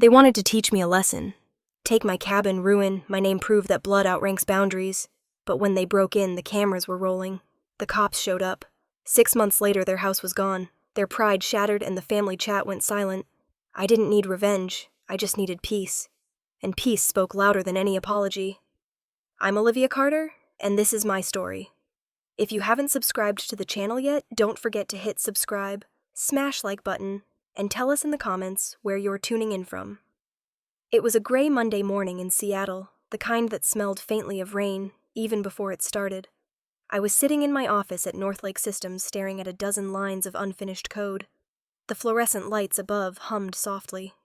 They wanted to teach me a lesson. Take my cabin, ruin, my name prove that blood outranks boundaries. But when they broke in, the cameras were rolling. The cops showed up. 6 months later, their house was gone. Their pride shattered and the family chat went silent. I didn't need revenge. I just needed peace. And peace spoke louder than any apology. I'm Olivia Carter, and this is my story. If you haven't subscribed to the channel yet, don't forget to hit subscribe, smash like button, and tell us in the comments where you're tuning in from. It was a gray Monday morning in Seattle, the kind that smelled faintly of rain, even before it started. I was sitting in my office at Northlake Systems staring at a dozen lines of unfinished code. The fluorescent lights above hummed softly.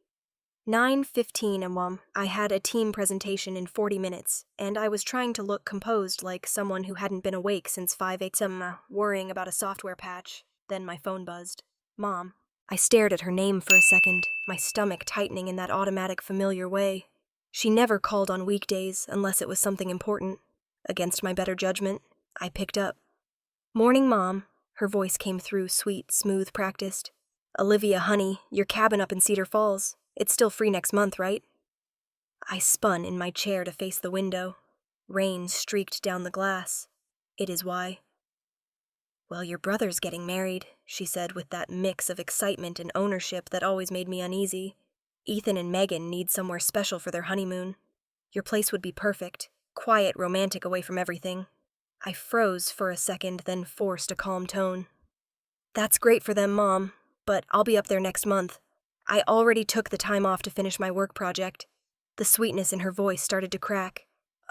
9:15 am. I had a team presentation in 40 minutes, and I was trying to look composed like someone who hadn't been awake since 5 a.m. worrying about a software patch. Then my phone buzzed. Mom. I stared at her name for a second, my stomach tightening in that automatic familiar way. She never called on weekdays unless it was something important. Against my better judgment, I picked up. Morning, Mom. Her voice came through, sweet, smooth, practiced. Olivia, honey, your cabin up in Cedar Falls. It's still free next month, right? I spun in my chair to face the window. Rain streaked down the glass. It is why. Well, your brother's getting married, she said with that mix of excitement and ownership that always made me uneasy. Ethan and Megan need somewhere special for their honeymoon. Your place would be perfect, quiet, romantic, away from everything. I froze for a second, then forced a calm tone. That's great for them, Mom, but I'll be up there next month. I already took the time off to finish my work project. The sweetness in her voice started to crack.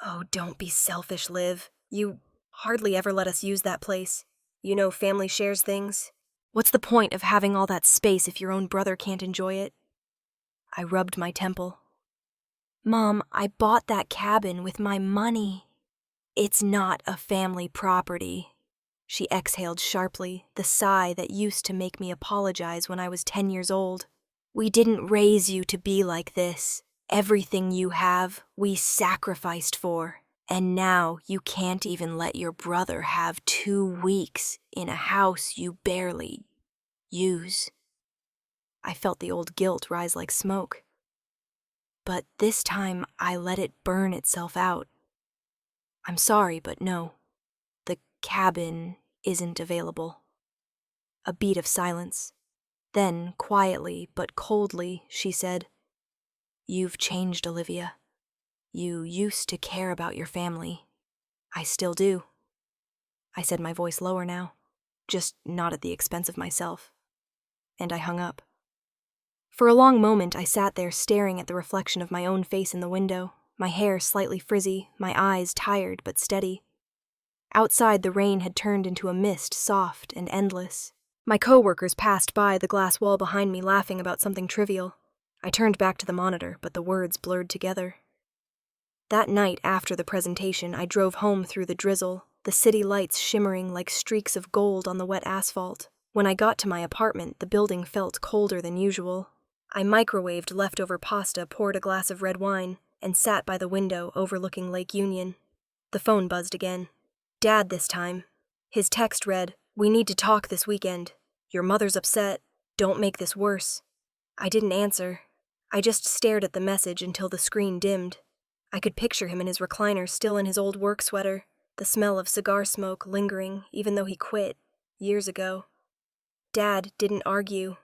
Oh, don't be selfish, Liv. You hardly ever let us use that place. You know family shares things. What's the point of having all that space if your own brother can't enjoy it? I rubbed my temple. Mom, I bought that cabin with my money. It's not a family property. She exhaled sharply, the sigh that used to make me apologize when I was 10 years old. We didn't raise you to be like this. Everything you have, we sacrificed for. And now you can't even let your brother have 2 weeks in a house you barely use. I felt the old guilt rise like smoke. But this time I let it burn itself out. I'm sorry, but no. The cabin isn't available. A beat of silence. Then, quietly but coldly, she said, You've changed, Olivia. You used to care about your family. I still do. I said, my voice lower now, just not at the expense of myself. And I hung up. For a long moment, I sat there staring at the reflection of my own face in the window, my hair slightly frizzy, my eyes tired but steady. Outside, the rain had turned into a mist, soft and endless. My coworkers passed by the glass wall behind me laughing about something trivial. I turned back to the monitor, but the words blurred together. That night after the presentation, I drove home through the drizzle, the city lights shimmering like streaks of gold on the wet asphalt. When I got to my apartment, the building felt colder than usual. I microwaved leftover pasta, poured a glass of red wine, and sat by the window overlooking Lake Union. The phone buzzed again. Dad this time. His text read, We need to talk this weekend. Your mother's upset. Don't make this worse. I didn't answer. I just stared at the message until the screen dimmed. I could picture him in his recliner, still in his old work sweater, the smell of cigar smoke lingering, even though he quit, years ago. Dad didn't argue.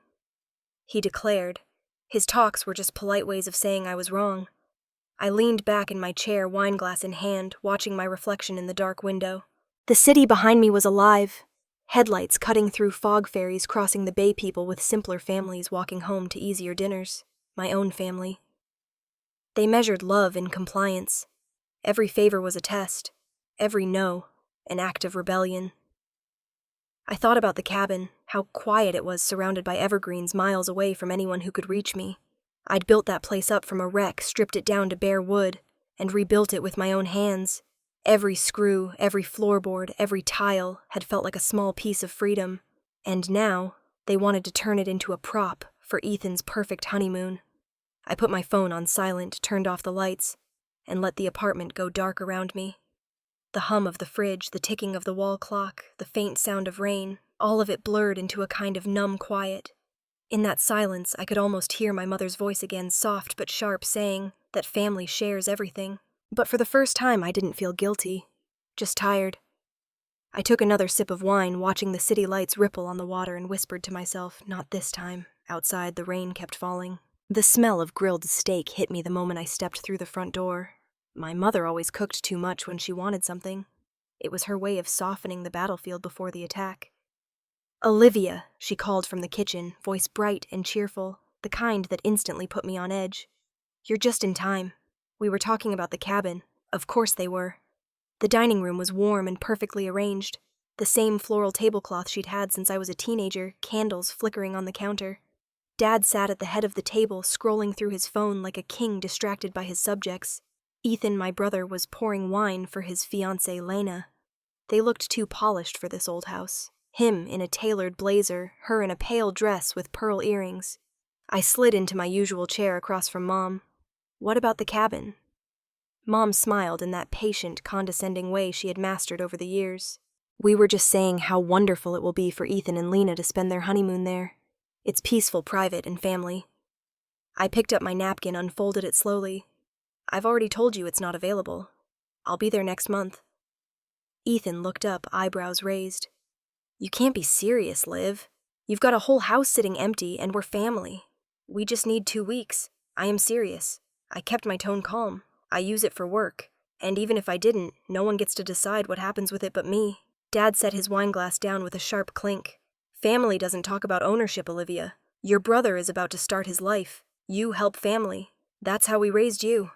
He declared. His talks were just polite ways of saying I was wrong. I leaned back in my chair, wineglass in hand, watching my reflection in the dark window. The city behind me was alive. Headlights cutting through fog ferries crossing the bay, people with simpler families walking home to easier dinners. My own family. They measured love in compliance. Every favor was a test. Every no, an act of rebellion. I thought about the cabin, how quiet it was surrounded by evergreens miles away from anyone who could reach me. I'd built that place up from a wreck, stripped it down to bare wood, and rebuilt it with my own hands. Every screw, every floorboard, every tile had felt like a small piece of freedom. And now, they wanted to turn it into a prop for Ethan's perfect honeymoon. I put my phone on silent, turned off the lights, and let the apartment go dark around me. The hum of the fridge, the ticking of the wall clock, the faint sound of rain, all of it blurred into a kind of numb quiet. In that silence, I could almost hear my mother's voice again, soft but sharp, saying that family shares everything. But for the first time, I didn't feel guilty, just tired. I took another sip of wine, watching the city lights ripple on the water, and whispered to myself, not this time. Outside, the rain kept falling. The smell of grilled steak hit me the moment I stepped through the front door. My mother always cooked too much when she wanted something. It was her way of softening the battlefield before the attack. "Olivia," she called from the kitchen, voice bright and cheerful, the kind that instantly put me on edge. "You're just in time. We were talking about the cabin." Of course they were. The dining room was warm and perfectly arranged. The same floral tablecloth she'd had since I was a teenager, candles flickering on the counter. Dad sat at the head of the table, scrolling through his phone like a king distracted by his subjects. Ethan, my brother, was pouring wine for his fiancée, Lena. They looked too polished for this old house. Him in a tailored blazer, her in a pale dress with pearl earrings. I slid into my usual chair across from Mom. "What about the cabin?" Mom smiled in that patient, condescending way she had mastered over the years. "We were just saying how wonderful it will be for Ethan and Lena to spend their honeymoon there. It's peaceful, private, and family." I picked up my napkin, unfolded it slowly. "I've already told you it's not available. I'll be there next month." Ethan looked up, eyebrows raised. "You can't be serious, Liv. You've got a whole house sitting empty, and we're family. We just need 2 weeks. I am serious." I kept my tone calm. I use it for work. And even if I didn't, no one gets to decide what happens with it but me. Dad set his wineglass down with a sharp clink. "Family doesn't talk about ownership, Olivia. Your brother is about to start his life. You help family. That's how we raised you."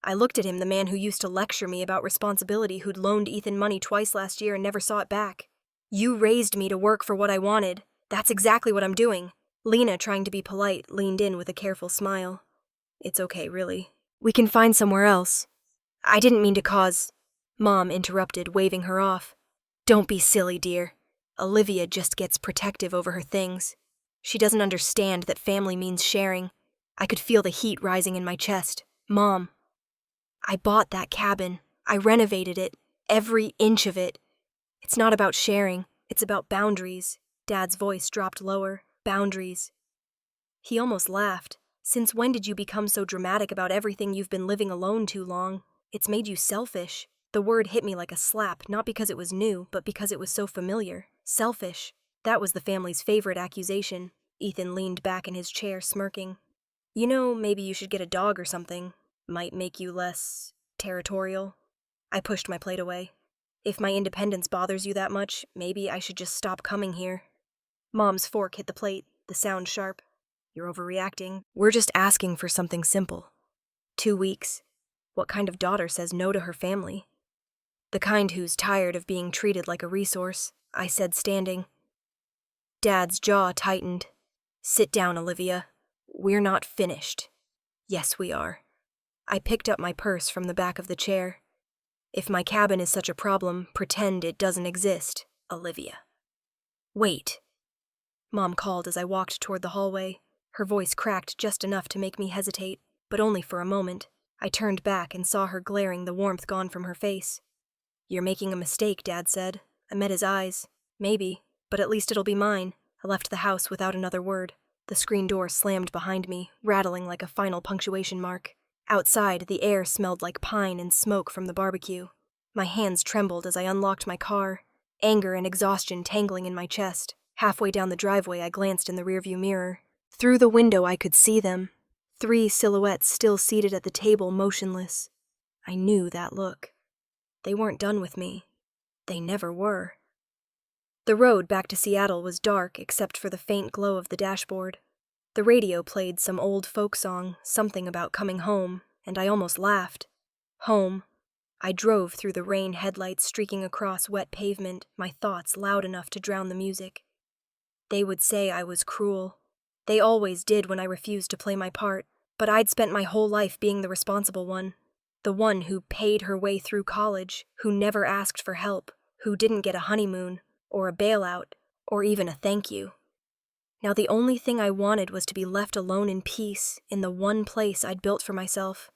I looked at him, the man who used to lecture me about responsibility, who'd loaned Ethan money twice last year and never saw it back. "You raised me to work for what I wanted. That's exactly what I'm doing." Lena, trying to be polite, leaned in with a careful smile. "It's okay, really. We can find somewhere else." "I didn't mean to cause—" Mom interrupted, waving her off. "Don't be silly, dear. Olivia just gets protective over her things. She doesn't understand that family means sharing." I could feel the heat rising in my chest. "Mom, I bought that cabin. I renovated it. Every inch of it. It's not about sharing. It's about boundaries." Dad's voice dropped lower. "Boundaries." He almost laughed. "Since when did you become so dramatic about everything? You've been living alone too long. It's made you selfish." The word hit me like a slap, not because it was new, but because it was so familiar. Selfish. That was the family's favorite accusation. Ethan leaned back in his chair, smirking. "You know, maybe you should get a dog or something. Might make you less territorial." I pushed my plate away. "If my independence bothers you that much, maybe I should just stop coming here." Mom's fork hit the plate, the sound sharp. "You're overreacting. We're just asking for something simple. 2 weeks. What kind of daughter says no to her family?" "The kind who's tired of being treated like a resource," I said, standing. Dad's jaw tightened. "Sit down, Olivia. We're not finished." "Yes, we are." I picked up my purse from the back of the chair. "If my cabin is such a problem, pretend it doesn't exist, Olivia." "Wait," Mom called as I walked toward the hallway. Her voice cracked just enough to make me hesitate, but only for a moment. I turned back and saw her glaring, the warmth gone from her face. "You're making a mistake," Dad said. I met his eyes. "Maybe, but at least it'll be mine." I left the house without another word. The screen door slammed behind me, rattling like a final punctuation mark. Outside, the air smelled like pine and smoke from the barbecue. My hands trembled as I unlocked my car, anger and exhaustion tangling in my chest. Halfway down the driveway, I glanced in the rearview mirror. Through the window, I could see them. 3 silhouettes still seated at the table, motionless. I knew that look. They weren't done with me. They never were. The road back to Seattle was dark except for the faint glow of the dashboard. The radio played some old folk song, something about coming home, and I almost laughed. Home. I drove through the rain, headlights streaking across wet pavement, my thoughts loud enough to drown the music. They would say I was cruel. They always did when I refused to play my part, but I'd spent my whole life being the responsible one. The one who paid her way through college, who never asked for help, who didn't get a honeymoon, or a bailout, or even a thank you. Now the only thing I wanted was to be left alone in peace, in the one place I'd built for myself.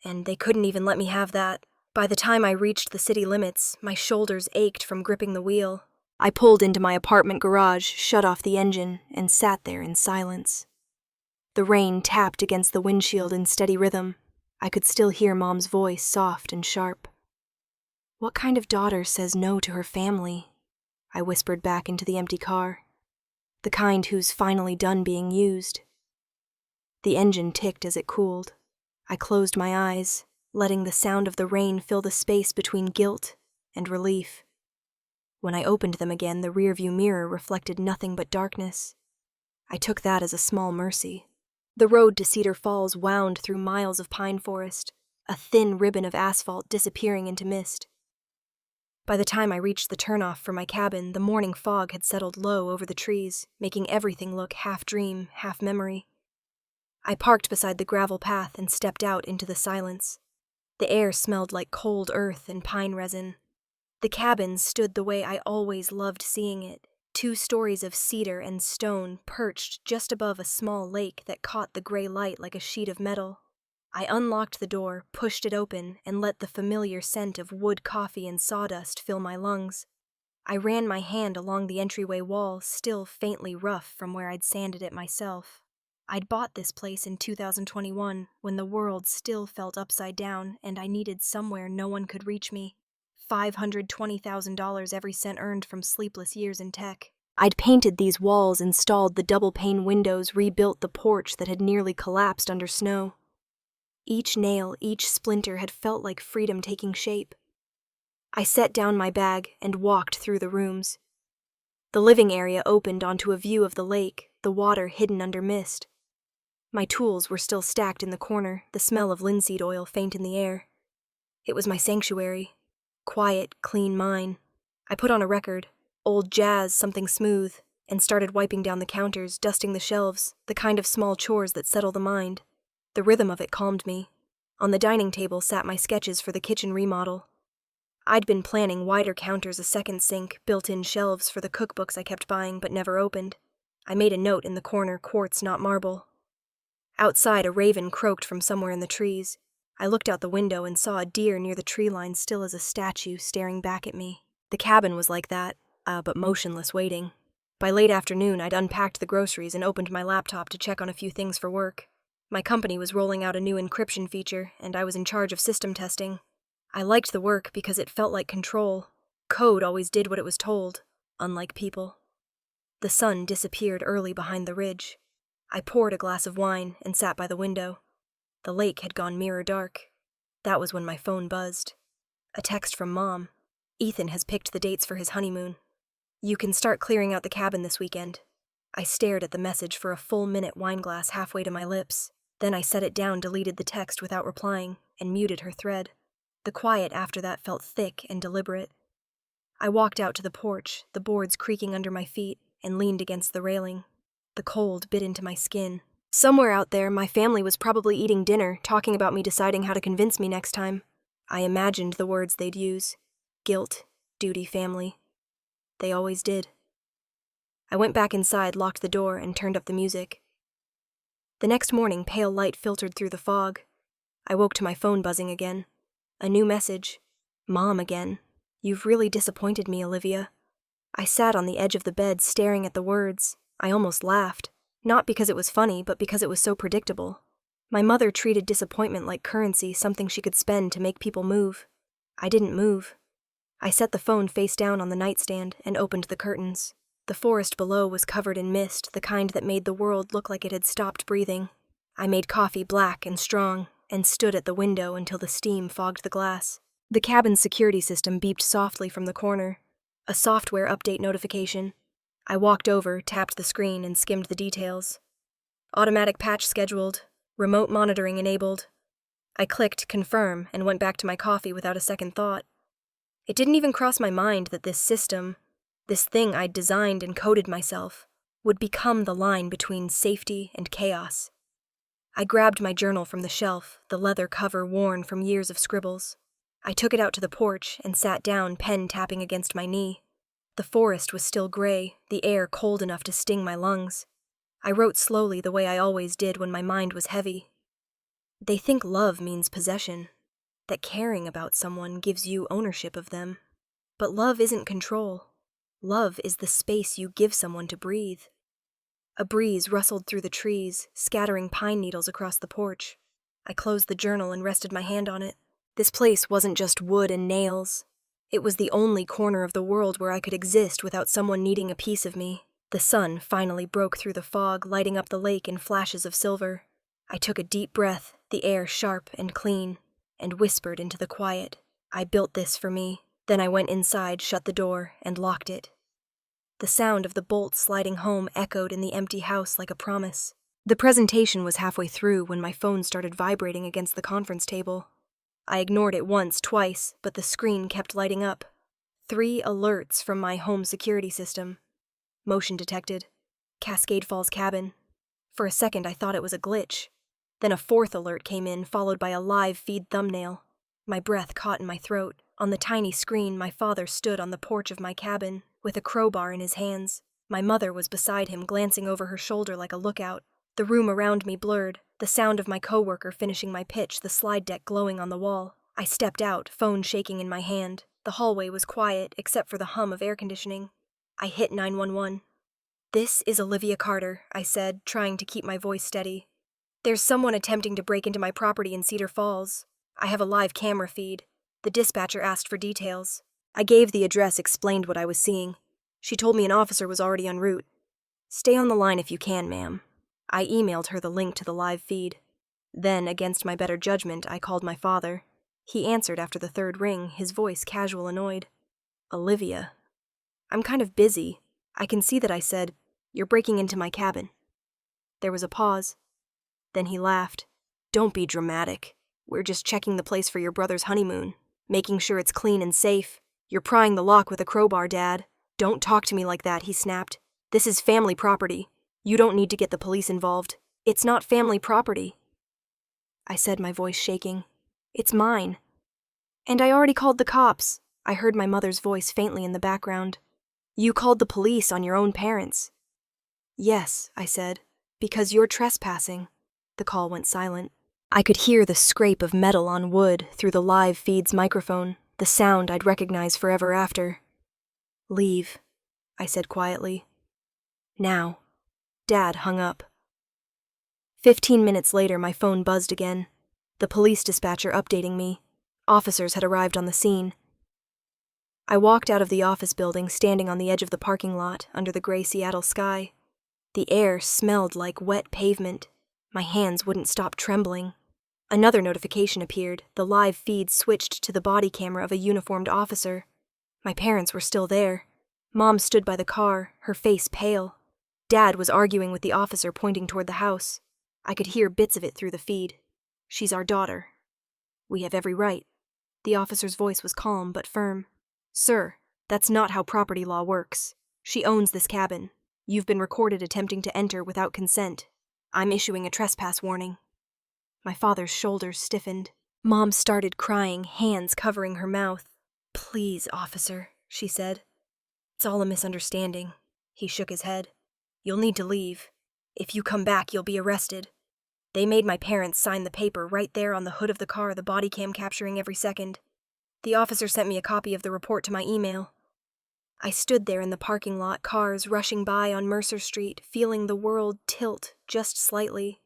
And they couldn't even let me have that. By the time I reached the city limits, my shoulders ached from gripping the wheel. I pulled into my apartment garage, shut off the engine, and sat there in silence. The rain tapped against the windshield in steady rhythm. I could still hear Mom's voice, soft and sharp. "What kind of daughter says no to her family?" I whispered back into the empty car. "The kind who's finally done being used." The engine ticked as it cooled. I closed my eyes, letting the sound of the rain fill the space between guilt and relief. When I opened them again, the rearview mirror reflected nothing but darkness. I took that as a small mercy. The road to Cedar Falls wound through miles of pine forest, a thin ribbon of asphalt disappearing into mist. By the time I reached the turnoff for my cabin, the morning fog had settled low over the trees, making everything look half dream, half memory. I parked beside the gravel path and stepped out into the silence. The air smelled like cold earth and pine resin. The cabin stood the way I always loved seeing it, 2 stories of cedar and stone perched just above a small lake that caught the gray light like a sheet of metal. I unlocked the door, pushed it open, and let the familiar scent of wood coffee and sawdust fill my lungs. I ran my hand along the entryway wall, still faintly rough from where I'd sanded it myself. I'd bought this place in 2021, when the world still felt upside down and I needed somewhere no one could reach me. $520,000 every cent earned from sleepless years in tech. I'd painted these walls, installed the double-pane windows, rebuilt the porch that had nearly collapsed under snow. Each nail, each splinter had felt like freedom taking shape. I set down my bag and walked through the rooms. The living area opened onto a view of the lake, the water hidden under mist. My tools were still stacked in the corner, the smell of linseed oil faint in the air. It was my sanctuary. Quiet, clean mine. I put on a record, old jazz, something smooth, and started wiping down the counters, dusting the shelves, the kind of small chores that settle the mind. The rhythm of it calmed me. On the dining table sat my sketches for the kitchen remodel. I'd been planning wider counters, a second sink, built-in shelves for the cookbooks I kept buying but never opened. I made a note in the corner, quartz, not marble. Outside, a raven croaked from somewhere in the trees. I looked out the window and saw a deer near the tree line, still as a statue, staring back at me. The cabin was like that, but motionless, waiting. By late afternoon, I'd unpacked the groceries and opened my laptop to check on a few things for work. My company was rolling out a new encryption feature, and I was in charge of system testing. I liked the work because it felt like control. Code always did what it was told, unlike people. The sun disappeared early behind the ridge. I poured a glass of wine and sat by the window. The lake had gone mirror dark. That was when my phone buzzed. A text from Mom. "Ethan has picked the dates for his honeymoon. You can start clearing out the cabin this weekend." I stared at the message for a full minute, wine glass halfway to my lips. Then I set it down, deleted the text without replying, and muted her thread. The quiet after that felt thick and deliberate. I walked out to the porch, the boards creaking under my feet, and leaned against the railing. The cold bit into my skin. Somewhere out there, my family was probably eating dinner, talking about me deciding how to convince me next time. I imagined the words they'd use. Guilt, duty, family. They always did. I went back inside, locked the door, and turned up the music. The next morning, pale light filtered through the fog. I woke to my phone buzzing again. A new message. Mom again. "You've really disappointed me, Olivia." I sat on the edge of the bed, staring at the words. I almost laughed. Not because it was funny, but because it was so predictable. My mother treated disappointment like currency, something she could spend to make people move. I didn't move. I set the phone face down on the nightstand and opened the curtains. The forest below was covered in mist, the kind that made the world look like it had stopped breathing. I made coffee black and strong, and stood at the window until the steam fogged the glass. The cabin's security system beeped softly from the corner. A software update notification. I walked over, tapped the screen, and skimmed the details. Automatic patch scheduled. Remote monitoring enabled. I clicked confirm and went back to my coffee without a second thought. It didn't even cross my mind that this system, this thing I'd designed and coded myself, would become the line between safety and chaos. I grabbed my journal from the shelf, the leather cover worn from years of scribbles. I took it out to the porch and sat down, pen tapping against my knee. The forest was still gray, the air cold enough to sting my lungs. I wrote slowly the way I always did when my mind was heavy. They think love means possession, that caring about someone gives you ownership of them. But love isn't control. Love is the space you give someone to breathe. A breeze rustled through the trees, scattering pine needles across the porch. I closed the journal and rested my hand on it. This place wasn't just wood and nails. It was the only corner of the world where I could exist without someone needing a piece of me. The sun finally broke through the fog, lighting up the lake in flashes of silver. I took a deep breath, the air sharp and clean, and whispered into the quiet, "I built this for me." Then I went inside, shut the door, and locked it. The sound of the bolt sliding home echoed in the empty house like a promise. The presentation was halfway through when my phone started vibrating against the conference table. I ignored it once, twice, but the screen kept lighting up. 3 alerts from my home security system. Motion detected. Cascade Falls cabin. For a second I thought it was a glitch. Then a 4th alert came in, followed by a live feed thumbnail. My breath caught in my throat. On the tiny screen, my father stood on the porch of my cabin, with a crowbar in his hands. My mother was beside him, glancing over her shoulder like a lookout. The room around me blurred, the sound of my coworker finishing my pitch, the slide deck glowing on the wall. I stepped out, phone shaking in my hand. The hallway was quiet, except for the hum of air conditioning. I hit 911. "This is Olivia Carter," I said, trying to keep my voice steady. "There's someone attempting to break into my property in Cedar Falls. I have a live camera feed." The dispatcher asked for details. I gave the address, explained what I was seeing. She told me an officer was already en route. "Stay on the line if you can, ma'am." I emailed her the link to the live feed. Then, against my better judgment, I called my father. He answered after the 3rd ring, his voice casual, annoyed. "Olivia, I'm kind of busy." I can see that I said, "You're breaking into my cabin." There was a pause. Then he laughed. "Don't be dramatic. We're just checking the place for your brother's honeymoon, making sure it's clean and safe. You're prying the lock with a crowbar, Dad." "Don't talk to me like that," he snapped. "This is family property. You don't need to get the police involved." "It's not family property," I said, my voice shaking. "It's mine. And I already called the cops." I heard my mother's voice faintly in the background. "You called the police on your own parents." "Yes," I said, "because you're trespassing." The call went silent. I could hear the scrape of metal on wood through the live feed's microphone, the sound I'd recognize forever after. "Leave," I said quietly. "Now." Dad hung up. 15 minutes later, my phone buzzed again. The police dispatcher updating me. Officers had arrived on the scene. I walked out of the office building, standing on the edge of the parking lot under the gray Seattle sky. The air smelled like wet pavement. My hands wouldn't stop trembling. Another notification appeared. The live feed switched to the body camera of a uniformed officer. My parents were still there. Mom stood by the car, her face pale. Dad was arguing with the officer pointing toward the house. I could hear bits of it through the feed. "She's our daughter. We have every right." The officer's voice was calm but firm. "Sir, that's not how property law works. She owns this cabin. You've been recorded attempting to enter without consent. I'm issuing a trespass warning." My father's shoulders stiffened. Mom started crying, hands covering her mouth. "Please, officer," she said. "It's all a misunderstanding." He shook his head. "You'll need to leave. If you come back, you'll be arrested. They made my parents sign the paper right there on the hood of the car, the body cam capturing every second. The officer sent me a copy of the report to my email." I stood there in the parking lot, cars rushing by on Mercer Street, feeling the world tilt just slightly.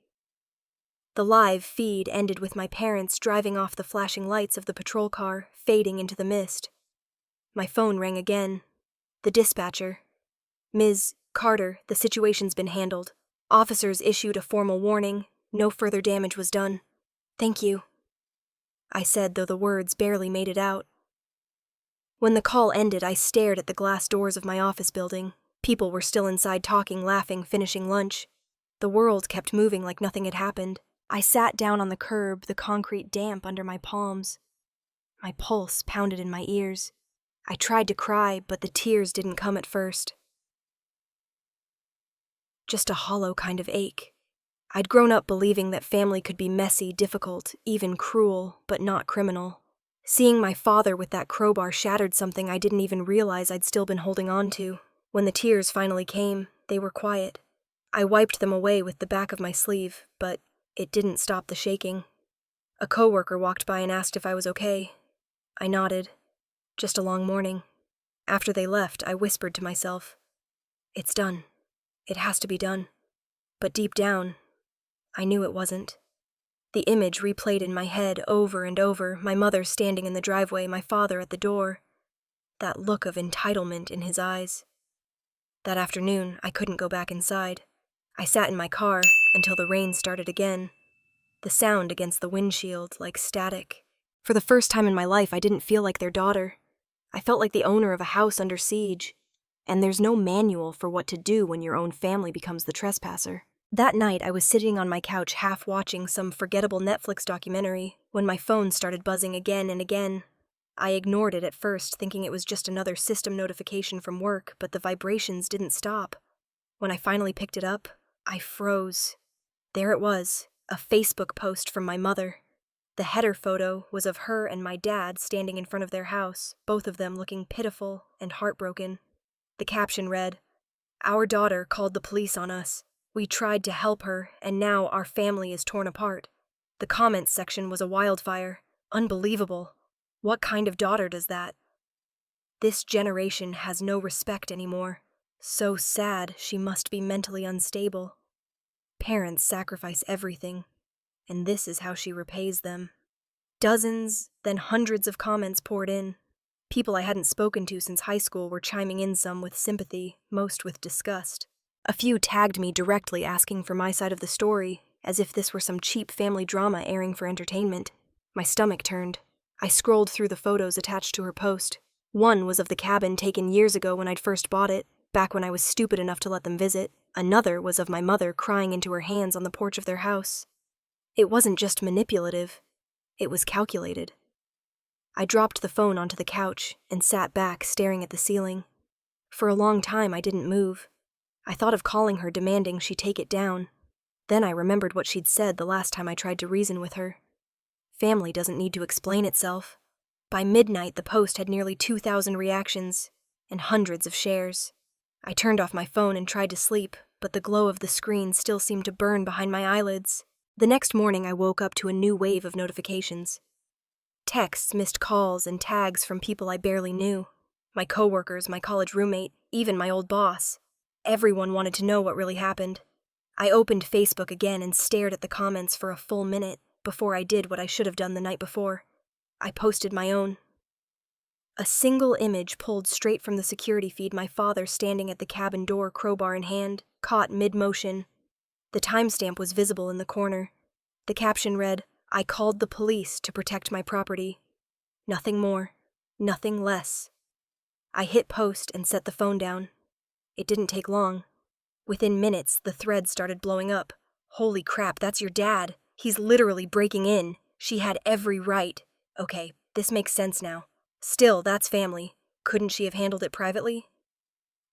The live feed ended with my parents driving off the flashing lights of the patrol car, fading into the mist. My phone rang again. The dispatcher. "Ms. Carter, the situation's been handled. Officers issued a formal warning. No further damage was done." "Thank you," I said, though the words barely made it out. When the call ended, I stared at the glass doors of my office building. People were still inside talking, laughing, finishing lunch. The world kept moving like nothing had happened. I sat down on the curb, the concrete damp under my palms. My pulse pounded in my ears. I tried to cry, but the tears didn't come at first. Just a hollow kind of ache. I'd grown up believing that family could be messy, difficult, even cruel, but not criminal. Seeing my father with that crowbar shattered something I didn't even realize I'd still been holding on to. When the tears finally came, they were quiet. I wiped them away with the back of my sleeve, but it didn't stop the shaking. A coworker walked by and asked if I was okay. I nodded. Just a long morning. After they left, I whispered to myself, "It's done. It has to be done." But deep down, I knew it wasn't. The image replayed in my head over and over, my mother standing in the driveway, my father at the door. That look of entitlement in his eyes. That afternoon, I couldn't go back inside. I sat in my car until the rain started again. The sound against the windshield like static. For the first time in my life, I didn't feel like their daughter. I felt like the owner of a house under siege. And there's no manual for what to do when your own family becomes the trespasser. That night, I was sitting on my couch half watching some forgettable Netflix documentary when my phone started buzzing again and again. I ignored it at first, thinking it was just another system notification from work, but the vibrations didn't stop. When I finally picked it up, I froze. There it was, a Facebook post from my mother. The header photo was of her and my dad standing in front of their house, both of them looking pitiful and heartbroken. The caption read, "Our daughter called the police on us. We tried to help her, and now our family is torn apart." The comments section was a wildfire. Unbelievable. What kind of daughter does that? This generation has no respect anymore. So sad, she must be mentally unstable. Parents sacrifice everything, and this is how she repays them. Dozens, then hundreds of comments poured in. People I hadn't spoken to since high school were chiming in, some with sympathy, most with disgust. A few tagged me directly asking for my side of the story, as if this were some cheap family drama airing for entertainment. My stomach turned. I scrolled through the photos attached to her post. One was of the cabin taken years ago when I'd first bought it, back when I was stupid enough to let them visit. Another was of my mother crying into her hands on the porch of their house. It wasn't just manipulative. It was calculated. I dropped the phone onto the couch and sat back staring at the ceiling. For a long time, I didn't move. I thought of calling her, demanding she take it down. Then I remembered what she'd said the last time I tried to reason with her. Family doesn't need to explain itself. By midnight, the post had nearly 2,000 reactions and hundreds of shares. I turned off my phone and tried to sleep, but the glow of the screen still seemed to burn behind my eyelids. The next morning, I woke up to a new wave of notifications. Texts, missed calls, and tags from people I barely knew. My coworkers, my college roommate, even my old boss. Everyone wanted to know what really happened. I opened Facebook again and stared at the comments for a full minute before I did what I should have done the night before. I posted my own. A single image pulled straight from the security feed, my father standing at the cabin door, crowbar in hand, caught mid-motion. The timestamp was visible in the corner. The caption read, "I called the police to protect my property." Nothing more, nothing less. I hit post and set the phone down. It didn't take long. Within minutes, the thread started blowing up. "Holy crap, that's your dad. He's literally breaking in. She had every right. Okay, this makes sense now. Still, that's family. Couldn't she have handled it privately?"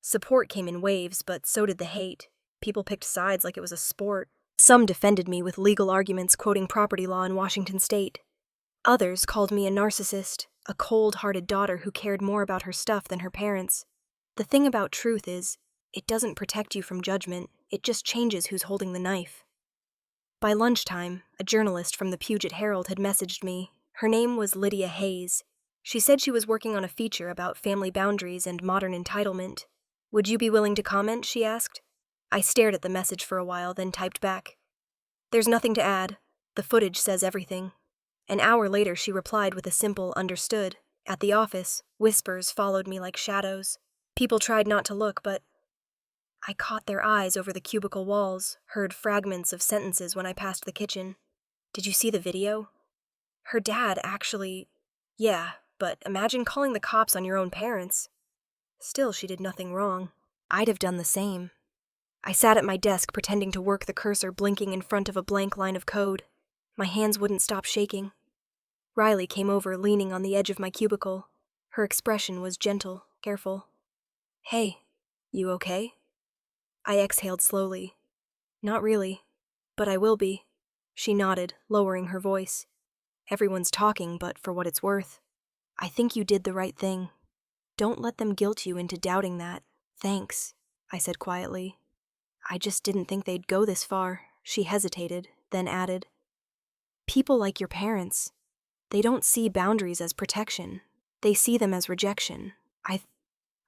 Support came in waves, but so did the hate. People picked sides like it was a sport. Some defended me with legal arguments quoting property law in Washington state. Others called me a narcissist, a cold-hearted daughter who cared more about her stuff than her parents. The thing about truth is, it doesn't protect you from judgment, it just changes who's holding the knife. By lunchtime, a journalist from the Puget Herald had messaged me. Her name was Lydia Hayes. She said she was working on a feature about family boundaries and modern entitlement. "Would you be willing to comment?" she asked. I stared at the message for a while, then typed back, "There's nothing to add. The footage says everything." An hour later, she replied with a simple "understood." At the office, whispers followed me like shadows. People tried not to look, but I caught their eyes over the cubicle walls, heard fragments of sentences when I passed the kitchen. "Did you see the video? Her dad actually..." "Yeah, but imagine calling the cops on your own parents." Still, she did nothing wrong. I'd have done the same. I sat at my desk pretending to work the cursor, blinking in front of a blank line of code. My hands wouldn't stop shaking. Riley came over, leaning on the edge of my cubicle. Her expression was gentle, careful. "Hey, you okay?" I exhaled slowly. "Not really, but I will be." She nodded, lowering her voice. "Everyone's talking, but for what it's worth, I think you did the right thing. Don't let them guilt you into doubting that." "Thanks," I said quietly. "I just didn't think they'd go this far." She hesitated, then added, "People like your parents, they don't see boundaries as protection. They see them as rejection.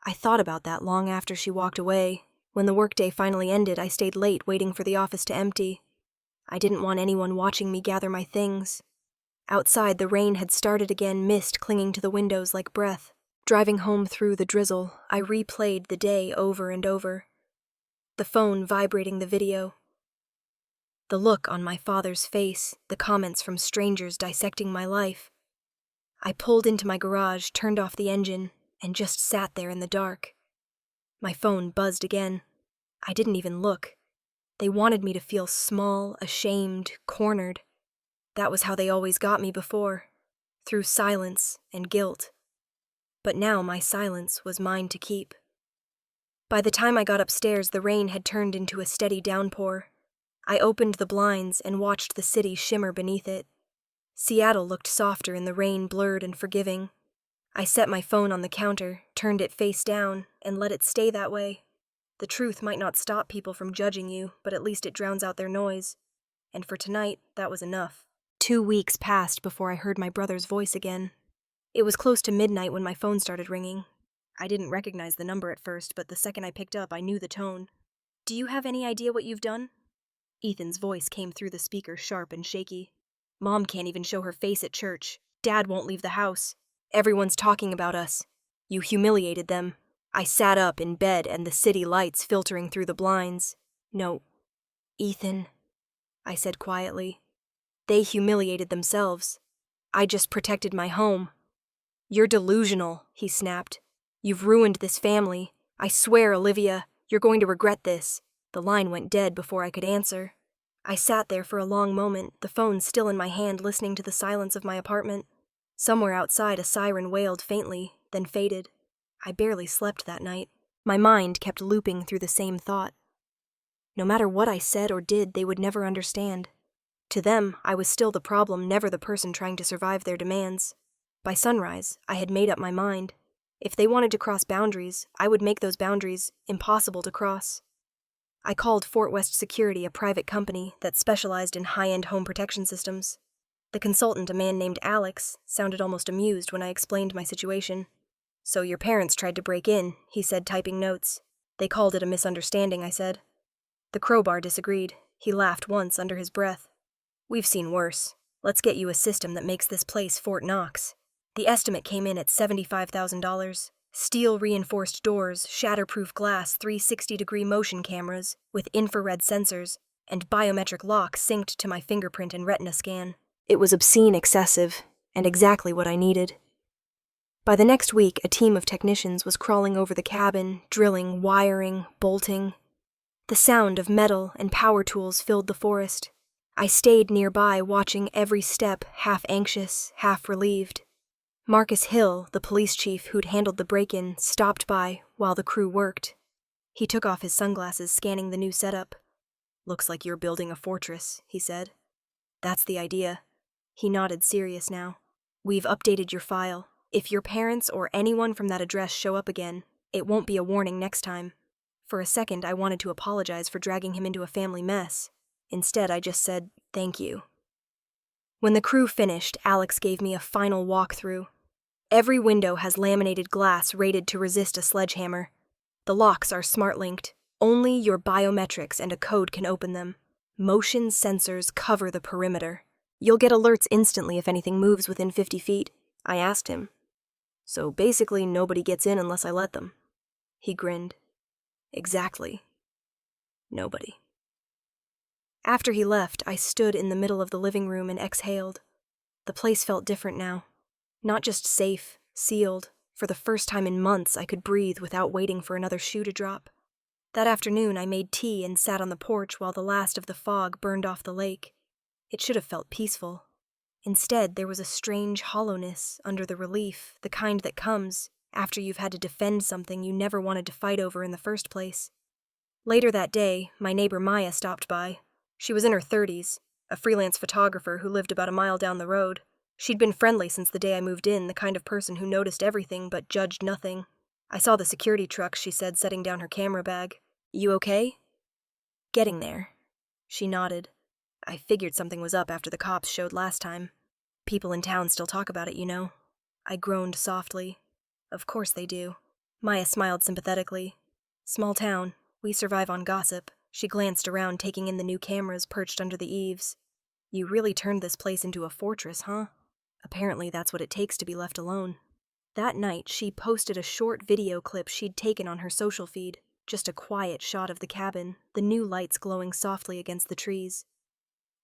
I thought about that long after she walked away. When the workday finally ended, I stayed late waiting for the office to empty. I didn't want anyone watching me gather my things. Outside, the rain had started again, mist clinging to the windows like breath. Driving home through the drizzle, I replayed the day over and over. The phone vibrating the video. The look on my father's face, the comments from strangers dissecting my life. I pulled into my garage, turned off the engine, and just sat there in the dark. My phone buzzed again. I didn't even look. They wanted me to feel small, ashamed, cornered. That was how they always got me before, through silence and guilt. But now my silence was mine to keep. By the time I got upstairs, the rain had turned into a steady downpour. I opened the blinds and watched the city shimmer beneath it. Seattle looked softer in the rain, blurred and forgiving. I set my phone on the counter, turned it face down, and let it stay that way. The truth might not stop people from judging you, but at least it drowns out their noise. And for tonight, that was enough. 2 weeks passed before I heard my brother's voice again. It was close to midnight when my phone started ringing. I didn't recognize the number at first, but the second I picked up, I knew the tone. "Do you have any idea what you've done?" Ethan's voice came through the speaker, sharp and shaky. "Mom can't even show her face at church. Dad won't leave the house. Everyone's talking about us. You humiliated them." I sat up in bed and the city lights filtering through the blinds. "No, Ethan," I said quietly. "They humiliated themselves. I just protected my home." "You're delusional," he snapped. "You've ruined this family. I swear, Olivia, you're going to regret this." The line went dead before I could answer. I sat there for a long moment, the phone still in my hand, listening to the silence of my apartment. Somewhere outside, a siren wailed faintly, then faded. I barely slept that night. My mind kept looping through the same thought. No matter what I said or did, they would never understand. To them, I was still the problem, never the person trying to survive their demands. By sunrise, I had made up my mind. If they wanted to cross boundaries, I would make those boundaries impossible to cross. I called Fort West Security, a private company that specialized in high-end home protection systems. The consultant, a man named Alex, sounded almost amused when I explained my situation. "So your parents tried to break in," he said, typing notes. "They called it a misunderstanding," I said. The crowbar disagreed. He laughed once under his breath. "We've seen worse. Let's get you a system that makes this place Fort Knox." The estimate came in at $75,000. Steel-reinforced doors, shatterproof glass, 360-degree motion cameras with infrared sensors, and biometric locks synced to my fingerprint and retina scan. It was obscene, excessive, and exactly what I needed. By the next week, a team of technicians was crawling over the cabin, drilling, wiring, bolting. The sound of metal and power tools filled the forest. I stayed nearby, watching every step, half anxious, half relieved. Marcus Hill, the police chief who'd handled the break-in, stopped by while the crew worked. He took off his sunglasses, scanning the new setup. "Looks like you're building a fortress," he said. "That's the idea." He nodded, serious now. "We've updated your file. If your parents or anyone from that address show up again, it won't be a warning next time." For a second, I wanted to apologize for dragging him into a family mess. Instead, I just said, "Thank you." When the crew finished, Alex gave me a final walkthrough. Every window has laminated glass rated to resist a sledgehammer. The locks are smart-linked. Only your biometrics and a code can open them. Motion sensors cover the perimeter. You'll get alerts instantly if anything moves within 50 feet. I asked him. "So basically nobody gets in unless I let them." He grinned. "Exactly. Nobody." After he left, I stood in the middle of the living room and exhaled. The place felt different now. Not just safe, sealed. For the first time in months, I could breathe without waiting for another shoe to drop. That afternoon, I made tea and sat on the porch while the last of the fog burned off the lake. It should have felt peaceful. Instead, there was a strange hollowness under the relief, the kind that comes after you've had to defend something you never wanted to fight over in the first place. Later that day, my neighbor Maya stopped by. She was in her 30s, a freelance photographer who lived about a mile down the road. She'd been friendly since the day I moved in, the kind of person who noticed everything but judged nothing. "I saw the security truck," she said, setting down her camera bag. "You okay?" "Getting there." She nodded. "I figured something was up after the cops showed last time. People in town still talk about it, you know." I groaned softly. "Of course they do." Maya smiled sympathetically. Small town. We survive on gossip. She glanced around, taking in the new cameras perched under the eaves. You really turned this place into a fortress, huh? Apparently that's what it takes to be left alone. That night, she posted a short video clip she'd taken on her social feed. Just a quiet shot of the cabin, the new lights glowing softly against the trees.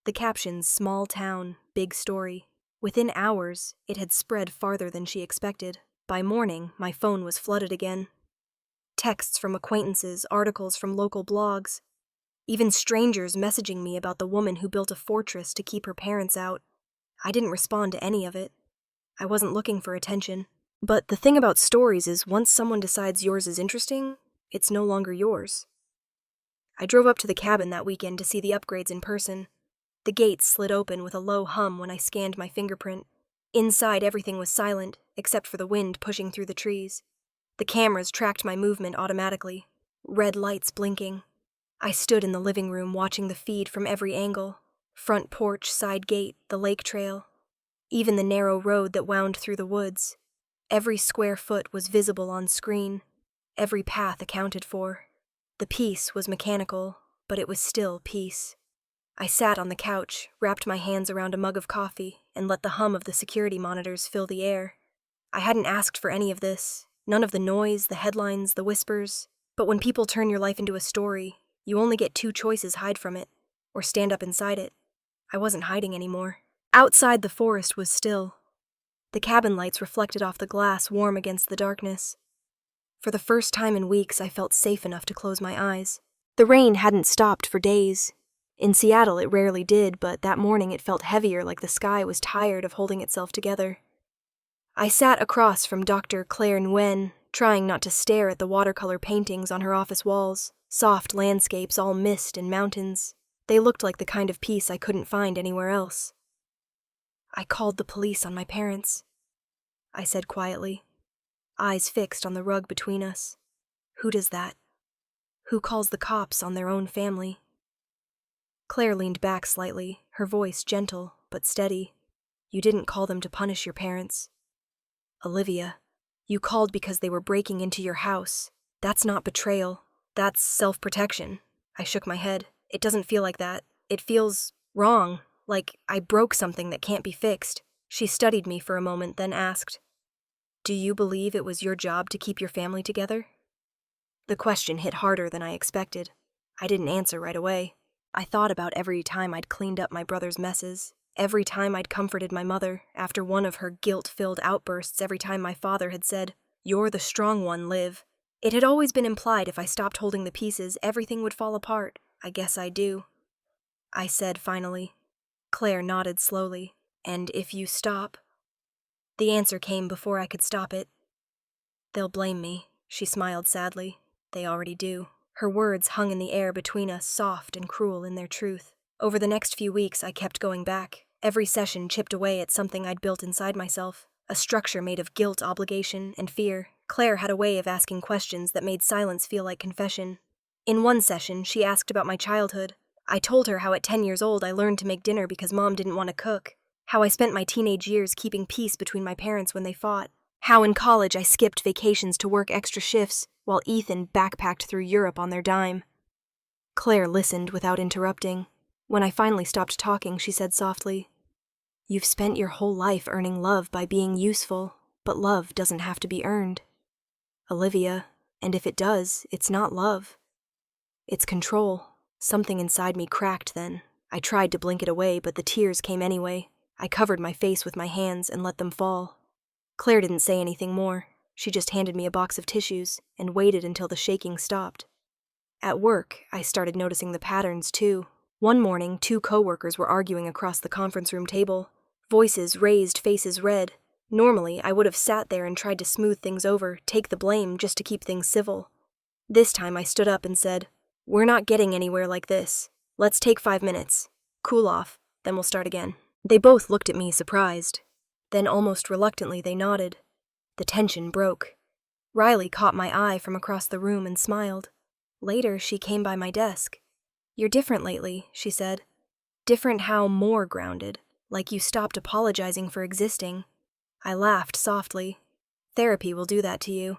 The captions, small town, big story. Within hours, it had spread farther than she expected. By morning, my phone was flooded again. Texts from acquaintances, articles from local blogs. Even strangers messaging me about the woman who built a fortress to keep her parents out. I didn't respond to any of it. I wasn't looking for attention. But the thing about stories is once someone decides yours is interesting, it's no longer yours. I drove up to the cabin that weekend to see the upgrades in person. The gates slid open with a low hum when I scanned my fingerprint. Inside, everything was silent, except for the wind pushing through the trees. The cameras tracked my movement automatically, red lights blinking. I stood in the living room watching the feed from every angle. Front porch, side gate, the lake trail. Even the narrow road that wound through the woods. Every square foot was visible on screen. Every path accounted for. The peace was mechanical, but it was still peace. I sat on the couch, wrapped my hands around a mug of coffee, and let the hum of the security monitors fill the air. I hadn't asked for any of this, none of the noise, the headlines, the whispers. But when people turn your life into a story, you only get two choices: hide from it, or stand up inside it. I wasn't hiding anymore. Outside, the forest was still. The cabin lights reflected off the glass, warm against the darkness. For the first time in weeks, I felt safe enough to close my eyes. The rain hadn't stopped for days. In Seattle, it rarely did, but that morning it felt heavier, like the sky was tired of holding itself together. I sat across from Dr. Claire Nguyen, trying not to stare at the watercolor paintings on her office walls, soft landscapes all mist and mountains. They looked like the kind of peace I couldn't find anywhere else. I called the police on my parents, I said quietly, eyes fixed on the rug between us. Who does that? Who calls the cops on their own family? Claire leaned back slightly, her voice gentle but steady. You didn't call them to punish your parents. Olivia, you called because they were breaking into your house. That's not betrayal. That's self-protection. I shook my head. It doesn't feel like that. It feels wrong, like I broke something that can't be fixed. She studied me for a moment, then asked, Do you believe it was your job to keep your family together? The question hit harder than I expected. I didn't answer right away. I thought about every time I'd cleaned up my brother's messes, every time I'd comforted my mother after one of her guilt-filled outbursts, every time my father had said, You're the strong one, Liv. It had always been implied if I stopped holding the pieces, everything would fall apart. I guess I do. I said finally. Claire nodded slowly. And if you stop? The answer came before I could stop it. They'll blame me, she smiled sadly. They already do. Her words hung in the air between us, soft and cruel in their truth. Over the next few weeks, I kept going back. Every session chipped away at something I'd built inside myself, a structure made of guilt, obligation, and fear. Claire had a way of asking questions that made silence feel like confession. In one session, she asked about my childhood. I told her how at 10 years old I learned to make dinner because Mom didn't want to cook, how I spent my teenage years keeping peace between my parents when they fought, how in college I skipped vacations to work extra shifts while Ethan backpacked through Europe on their dime. Claire listened without interrupting. When I finally stopped talking, she said softly, You've spent your whole life earning love by being useful, but love doesn't have to be earned. Olivia, and if it does, it's not love. It's control. Something inside me cracked then. I tried to blink it away, but the tears came anyway. I covered my face with my hands and let them fall. Claire didn't say anything more. She just handed me a box of tissues and waited until the shaking stopped. At work, I started noticing the patterns too. One morning, 2 coworkers were arguing across the conference room table. Voices raised, faces red. Normally, I would have sat there and tried to smooth things over, take the blame just to keep things civil. This time I stood up and said, We're not getting anywhere like this. Let's take 5 minutes. Cool off, then we'll start again. They both looked at me surprised. Then almost reluctantly they nodded. The tension broke. Riley caught my eye from across the room and smiled. Later, she came by my desk. You're different lately, she said. Different how more grounded, like you stopped apologizing for existing. I laughed softly. Therapy will do that to you.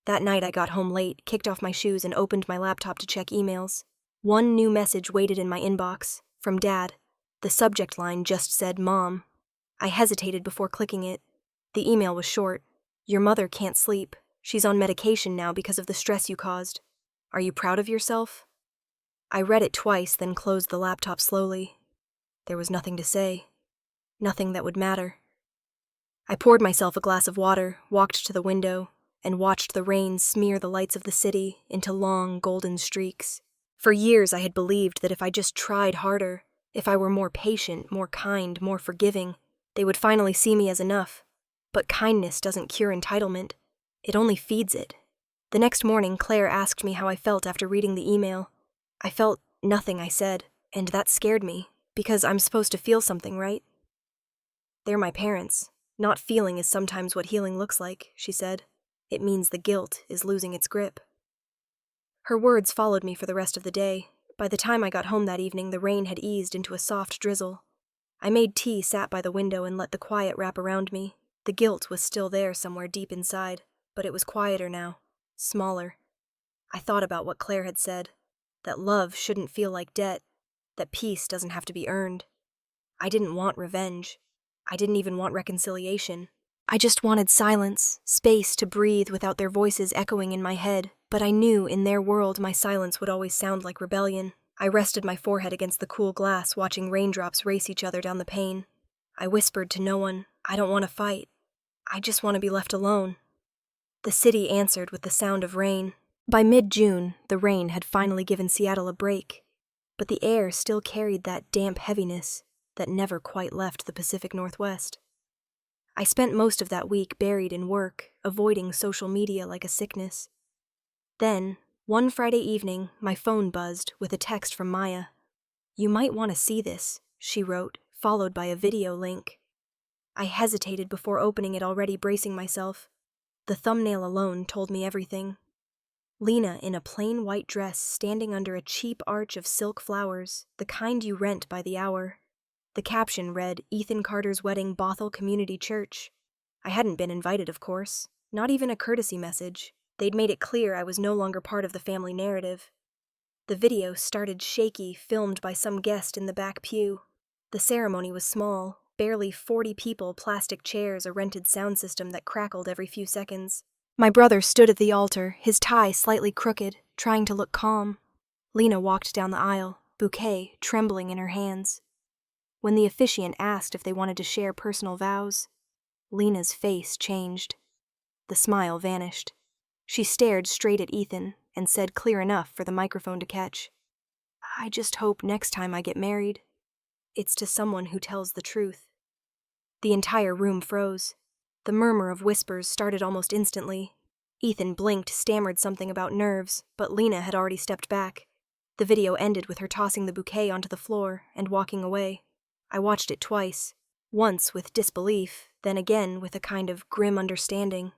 That night I got home late, kicked off my shoes, and opened my laptop to check emails. One new message waited in my inbox, from Dad. The subject line just said, "Mom." I hesitated before clicking it. The email was short. "Your mother can't sleep. She's on medication now because of the stress you caused. Are you proud of yourself?" I read it twice, then closed the laptop slowly. There was nothing to say. Nothing that would matter. I poured myself a glass of water, walked to the window, and watched the rain smear the lights of the city into long, golden streaks. For years I had believed that if I just tried harder, if I were more patient, more kind, more forgiving, they would finally see me as enough. But kindness doesn't cure entitlement. It only feeds it. The next morning, Claire asked me how I felt after reading the email. I felt nothing, I said, and that scared me, because I'm supposed to feel something, right? "They're my parents. Not feeling is sometimes what healing looks like," she said. "It means the guilt is losing its grip." Her words followed me for the rest of the day. By the time I got home that evening, the rain had eased into a soft drizzle. I made tea, sat by the window, and let the quiet wrap around me. The guilt was still there somewhere deep inside, but it was quieter now, smaller. I thought about what Claire had said, that love shouldn't feel like debt, that peace doesn't have to be earned. I didn't want revenge. I didn't even want reconciliation. I just wanted silence, space to breathe without their voices echoing in my head, but I knew in their world my silence would always sound like rebellion. I rested my forehead against the cool glass, watching raindrops race each other down the pane. I whispered to no one, "I don't want to fight. I just want to be left alone." The city answered with the sound of rain. By mid-June, the rain had finally given Seattle a break, but the air still carried that damp heaviness that never quite left the Pacific Northwest. I spent most of that week buried in work, avoiding social media like a sickness. Then, one Friday evening, my phone buzzed with a text from Maya. "You might want to see this," she wrote, followed by a video link. I hesitated before opening it, already bracing myself. The thumbnail alone told me everything. Lena in a plain white dress standing under a cheap arch of silk flowers, the kind you rent by the hour. The caption read, "Ethan Carter's Wedding, Bothell Community Church." I hadn't been invited, of course. Not even a courtesy message. They'd made it clear I was no longer part of the family narrative. The video started shaky, filmed by some guest in the back pew. The ceremony was small, barely 40 people, plastic chairs, a rented sound system that crackled every few seconds. My brother stood at the altar, his tie slightly crooked, trying to look calm. Lena walked down the aisle, bouquet trembling in her hands. When the officiant asked if they wanted to share personal vows, Lena's face changed. The smile vanished. She stared straight at Ethan and said clear enough for the microphone to catch, "I just hope next time I get married, it's to someone who tells the truth." The entire room froze. The murmur of whispers started almost instantly. Ethan blinked, stammered something about nerves, but Lena had already stepped back. The video ended with her tossing the bouquet onto the floor and walking away. I watched it twice, once with disbelief, then again with a kind of grim understanding.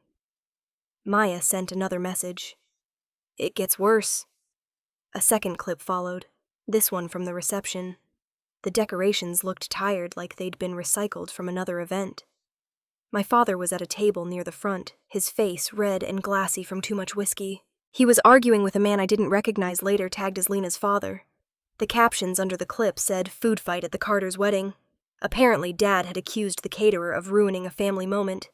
Maya sent another message. "It gets worse." A second clip followed, this one from the reception. The decorations looked tired, like they'd been recycled from another event. My father was at a table near the front, his face red and glassy from too much whiskey. He was arguing with a man I didn't recognize, later tagged as Lena's father. The captions under the clip said, "Food fight at the Carters' wedding." Apparently, Dad had accused the caterer of ruining a family moment.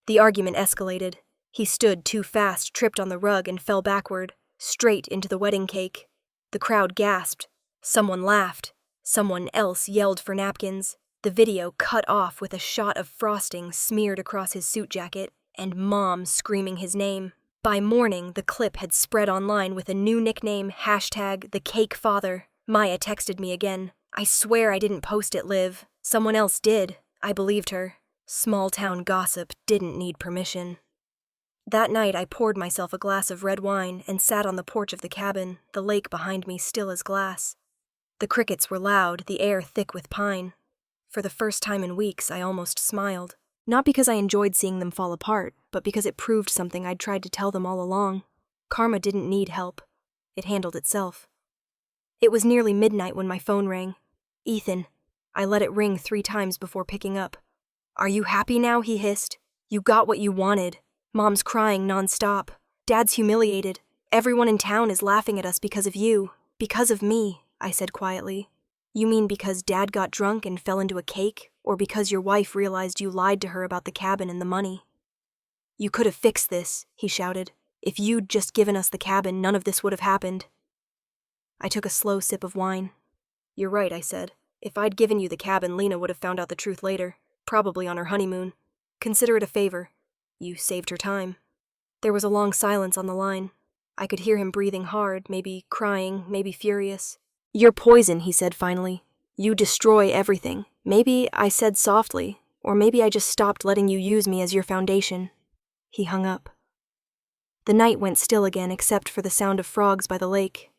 The argument escalated. He stood too fast, tripped on the rug, and fell backward, straight into the wedding cake. The crowd gasped. Someone laughed. Someone else yelled for napkins. The video cut off with a shot of frosting smeared across his suit jacket, and Mom screaming his name. By morning, the clip had spread online with a new nickname, #TheCakeFather. Maya texted me again. "I swear I didn't post it, Liv. Someone else did." I believed her. Small-town gossip didn't need permission. That night, I poured myself a glass of red wine and sat on the porch of the cabin, the lake behind me still as glass. The crickets were loud, the air thick with pine. For the first time in weeks, I almost smiled. Not because I enjoyed seeing them fall apart, but because it proved something I'd tried to tell them all along. Karma didn't need help. It handled itself. It was nearly midnight when my phone rang. "Ethan." I let it ring 3 times before picking up. "Are you happy now?" he hissed. "You got what you wanted. Mom's crying nonstop. Dad's humiliated. Everyone in town is laughing at us because of you. Because of me, I said quietly. You mean because Dad got drunk and fell into a cake, or because your wife realized you lied to her about the cabin and the money? You could have fixed this, he shouted. If you'd just given us the cabin, none of this would have happened. I took a slow sip of wine. You're right, I said. If I'd given you the cabin, Lena would have found out the truth later, probably on her honeymoon. Consider it a favor. You saved her time. There was a long silence on the line. I could hear him breathing hard, maybe crying, maybe furious. You're poison, he said finally. You destroy everything. Maybe I said softly, or maybe I just stopped letting you use me as your foundation. He hung up. The night went still again except for the sound of frogs by the lake.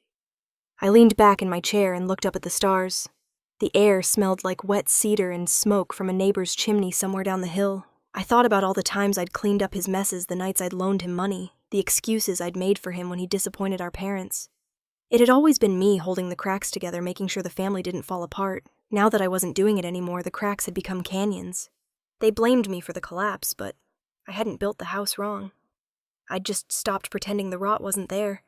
I leaned back in my chair and looked up at the stars. The air smelled like wet cedar and smoke from a neighbor's chimney somewhere down the hill. I thought about all the times I'd cleaned up his messes the nights I'd loaned him money, the excuses I'd made for him when he disappointed our parents. It had always been me holding the cracks together, making sure the family didn't fall apart. Now that I wasn't doing it anymore, the cracks had become canyons. They blamed me for the collapse, but I hadn't built the house wrong. I'd just stopped pretending the rot wasn't there.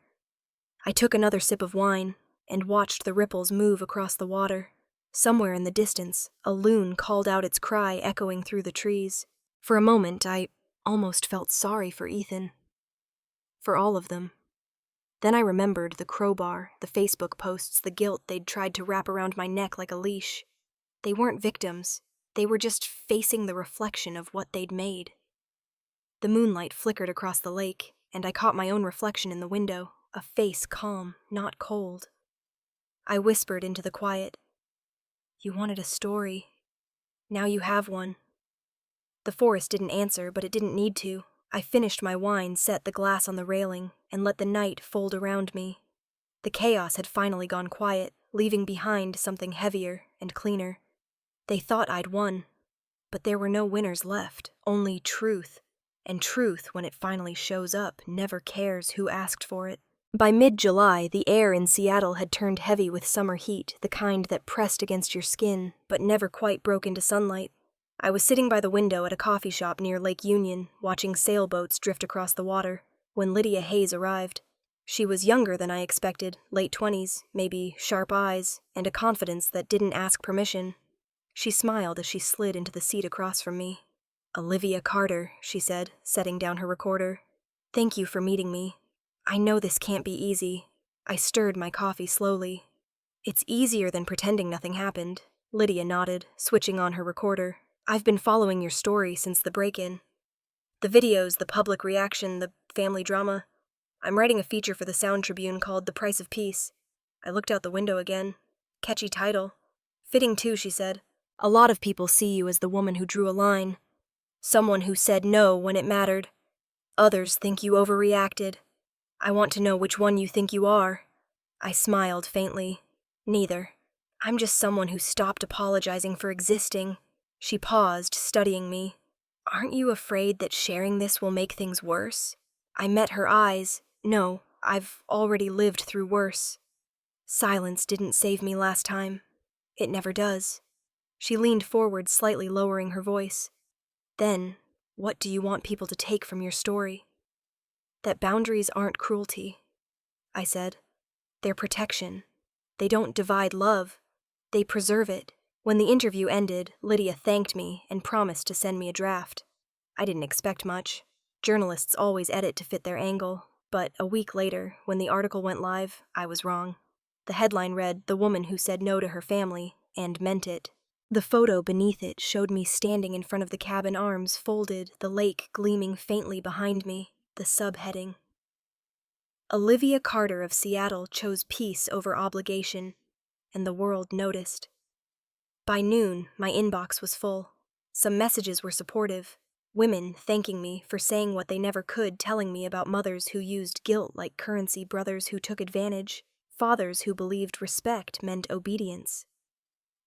I took another sip of wine and watched the ripples move across the water. Somewhere in the distance, a loon called out its cry echoing through the trees. For a moment, I almost felt sorry for Ethan. For all of them. Then I remembered the crowbar, the Facebook posts, the guilt they'd tried to wrap around my neck like a leash. They weren't victims. They were just facing the reflection of what they'd made. The moonlight flickered across the lake, and I caught my own reflection in the window, a face calm, not cold. I whispered into the quiet, "You wanted a story. Now you have one." The forest didn't answer, but it didn't need to. I finished my wine, set the glass on the railing, and let the night fold around me. The chaos had finally gone quiet, leaving behind something heavier and cleaner. They thought I'd won, but there were no winners left, only truth. And truth, when it finally shows up, never cares who asked for it. By mid-July, the air in Seattle had turned heavy with summer heat, the kind that pressed against your skin, but never quite broke into sunlight. I was sitting by the window at a coffee shop near Lake Union, watching sailboats drift across the water, when Lydia Hayes arrived. She was younger than I expected, late 20s, maybe sharp eyes, and a confidence that didn't ask permission. She smiled as she slid into the seat across from me. "Olivia Carter," she said, setting down her recorder. "Thank you for meeting me. I know this can't be easy." I stirred my coffee slowly. "It's easier than pretending nothing happened." Lydia nodded, switching on her recorder. "I've been following your story since the break-in. The videos, the public reaction, the family drama. I'm writing a feature for the Sound Tribune called The Price of Peace." I looked out the window again. Catchy title. "Fitting too," she said. "A lot of people see you as the woman who drew a line. Someone who said no when it mattered. Others think you overreacted. I want to know which one you think you are." I smiled faintly. "Neither. I'm just someone who stopped apologizing for existing." She paused, studying me. "Aren't you afraid that sharing this will make things worse?" I met her eyes. "No, I've already lived through worse. Silence didn't save me last time. It never does." She leaned forward, slightly lowering her voice. "Then, what do you want people to take from your story?" "That boundaries aren't cruelty," I said. "They're protection. They don't divide love. They preserve it." When the interview ended, Lydia thanked me and promised to send me a draft. I didn't expect much. Journalists always edit to fit their angle, but a week later, when the article went live, I was wrong. The headline read, "The Woman Who Said No to Her Family, and Meant It." The photo beneath it showed me standing in front of the cabin, arms folded, the lake gleaming faintly behind me, the subheading. Olivia Carter of Seattle chose peace over obligation, and the world noticed. By noon, my inbox was full. Some messages were supportive. Women thanking me for saying what they never could, telling me about mothers who used guilt like currency, brothers who took advantage, fathers who believed respect meant obedience.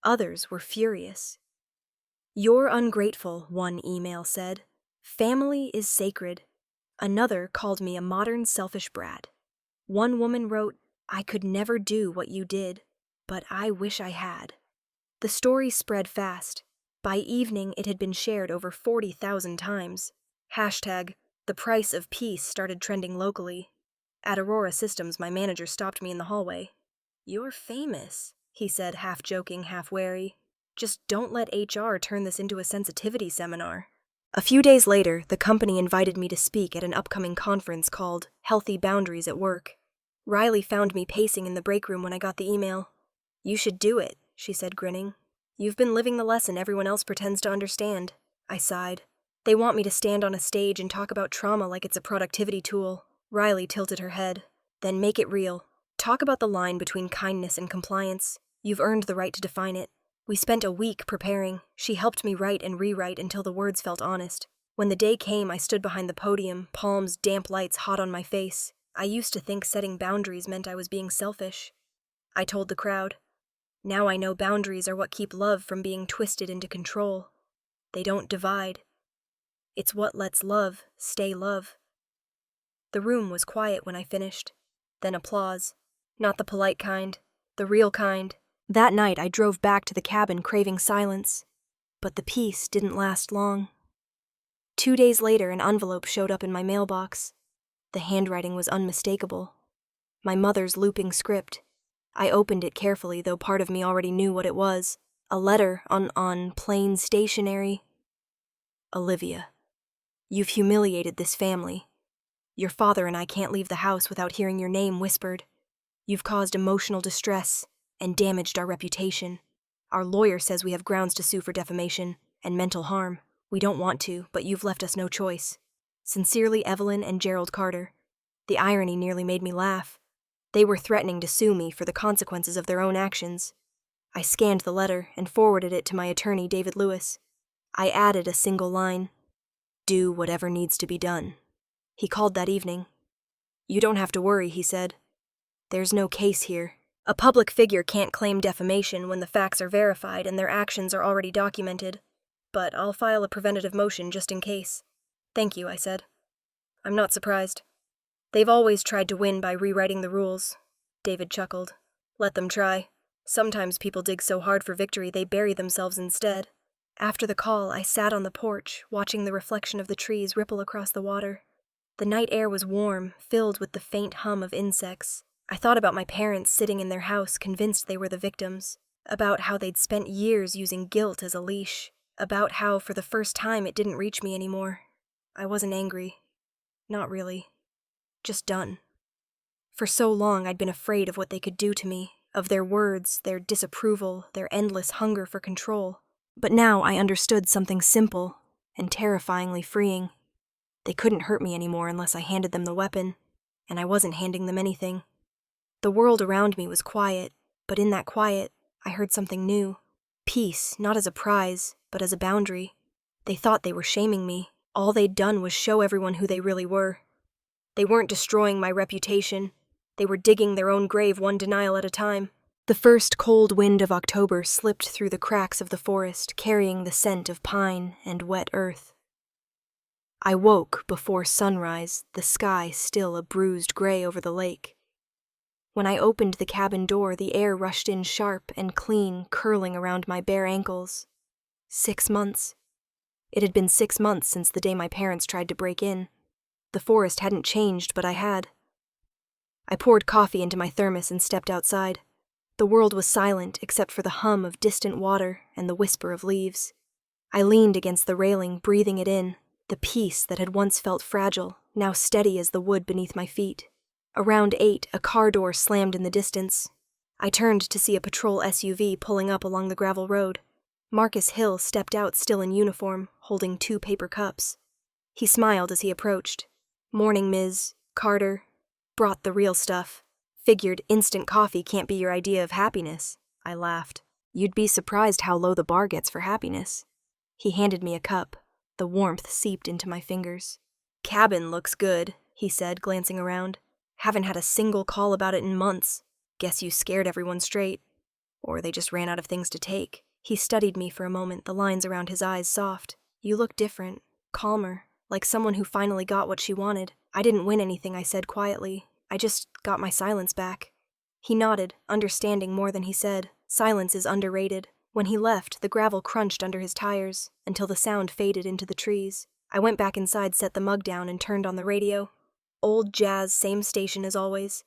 Others were furious. "You're ungrateful," one email said. "Family is sacred." Another called me a modern selfish brat. One woman wrote, "I could never do what you did, but I wish I had." The story spread fast. By evening, it had been shared over 40,000 times. The price of peace started trending locally. At Aurora Systems, my manager stopped me in the hallway. "You're famous," he said, half joking, half wary. "Just don't let HR turn this into a sensitivity seminar." A few days later, the company invited me to speak at an upcoming conference called Healthy Boundaries at Work. Riley found me pacing in the break room when I got the email. "You should do it," she said, grinning. "You've been living the lesson everyone else pretends to understand." I sighed. "They want me to stand on a stage and talk about trauma like it's a productivity tool." Riley tilted her head. "Then make it real. Talk about the line between kindness and compliance. You've earned the right to define it." We spent a week preparing. She helped me write and rewrite until the words felt honest. When the day came, I stood behind the podium, palms, damp lights hot on my face. I used to think setting boundaries meant I was being selfish. I told the crowd, "Now I know boundaries are what keep love from being twisted into control. They don't divide. It's what lets love stay love." The room was quiet when I finished. Then applause. Not the polite kind, the real kind. That night I drove back to the cabin craving silence. But the peace didn't last long. 2 days later, an envelope showed up in my mailbox. The handwriting was unmistakable. My mother's looping script. I opened it carefully, though part of me already knew what it was. A letter on plain stationery. "Olivia, you've humiliated this family. Your father and I can't leave the house without hearing your name whispered. You've caused emotional distress and damaged our reputation. Our lawyer says we have grounds to sue for defamation and mental harm. We don't want to, but you've left us no choice. Sincerely, Evelyn and Gerald Carter." The irony nearly made me laugh. They were threatening to sue me for the consequences of their own actions. I scanned the letter and forwarded it to my attorney, David Lewis. I added a single line, "Do whatever needs to be done." He called that evening. "You don't have to worry," he said. "There's no case here. A public figure can't claim defamation when the facts are verified and their actions are already documented. But I'll file a preventative motion just in case." "Thank you," I said. "I'm not surprised. They've always tried to win by rewriting the rules." David chuckled. "Let them try. Sometimes people dig so hard for victory they bury themselves instead." After the call, I sat on the porch, watching the reflection of the trees ripple across the water. The night air was warm, filled with the faint hum of insects. I thought about my parents sitting in their house, convinced they were the victims, about how they'd spent years using guilt as a leash, about how, for the first time, it didn't reach me anymore. I wasn't angry. Not really. Just done. For so long, I'd been afraid of what they could do to me, of their words, their disapproval, their endless hunger for control. But now I understood something simple and terrifyingly freeing. They couldn't hurt me anymore unless I handed them the weapon, and I wasn't handing them anything. The world around me was quiet, but in that quiet, I heard something new. Peace, not as a prize, but as a boundary. They thought they were shaming me. All they'd done was show everyone who they really were. They weren't destroying my reputation. They were digging their own grave one denial at a time. The first cold wind of October slipped through the cracks of the forest, carrying the scent of pine and wet earth. I woke before sunrise, the sky still a bruised gray over the lake. When I opened the cabin door, the air rushed in sharp and clean, curling around my bare ankles. 6 months. It had been 6 months since the day my parents tried to break in. The forest hadn't changed, but I had. I poured coffee into my thermos and stepped outside. The world was silent except for the hum of distant water and the whisper of leaves. I leaned against the railing, breathing it in, the peace that had once felt fragile, now steady as the wood beneath my feet. Around 8, a car door slammed in the distance. I turned to see a patrol SUV pulling up along the gravel road. Marcus Hill stepped out still in uniform, holding 2 paper cups. He smiled as he approached. "Morning, Ms. Carter." Brought the real stuff. "Figured instant coffee can't be your idea of happiness." I laughed. "You'd be surprised how low the bar gets for happiness." He handed me a cup. The warmth seeped into my fingers. "Cabin looks good," he said, glancing around. "Haven't had a single call about it in months. Guess you scared everyone straight. Or they just ran out of things to take." He studied me for a moment, the lines around his eyes soft. "You look different, calmer, like someone who finally got what she wanted." "I didn't win anything," I said quietly. "I just got my silence back." He nodded, understanding more than he said. Silence is underrated. When he left, the gravel crunched under his tires, until the sound faded into the trees. I went back inside, set the mug down, and turned on the radio. Old jazz, same station as always.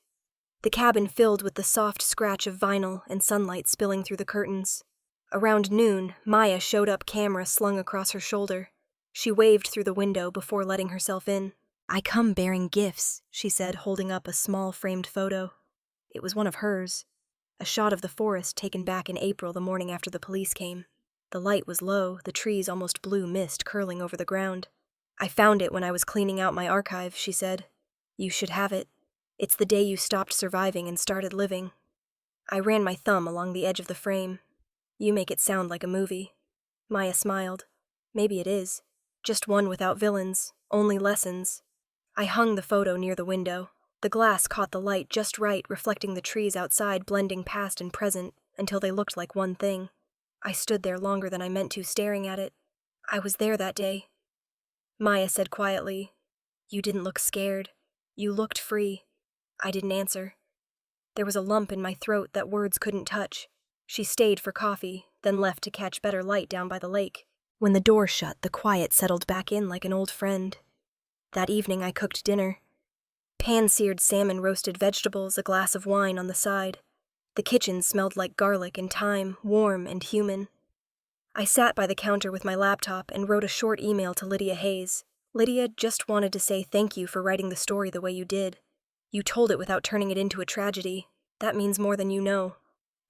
The cabin filled with the soft scratch of vinyl and sunlight spilling through the curtains. Around noon, Maya showed up, camera slung across her shoulder. She waved through the window before letting herself in. "I come bearing gifts," she said, holding up a small framed photo. It was one of hers. A shot of the forest taken back in April, the morning after the police came. The light was low, the trees almost blue mist curling over the ground. "I found it when I was cleaning out my archive," she said. "You should have it. It's the day you stopped surviving and started living." I ran my thumb along the edge of the frame. "You make it sound like a movie." Maya smiled. "Maybe it is. Just one without villains, only lessons." I hung the photo near the window. The glass caught the light just right, reflecting the trees outside, blending past and present, until they looked like one thing. I stood there longer than I meant to, staring at it. "I was there that day." Maya said quietly, "You didn't look scared. You looked free." I didn't answer. There was a lump in my throat that words couldn't touch. She stayed for coffee, then left to catch better light down by the lake. When the door shut, the quiet settled back in like an old friend. That evening I cooked dinner. Pan-seared salmon, roasted vegetables, a glass of wine on the side. The kitchen smelled like garlic and thyme, warm and human. I sat by the counter with my laptop and wrote a short email to Lydia Hayes. "Lydia, just wanted to say thank you for writing the story the way you did. You told it without turning it into a tragedy. That means more than you know."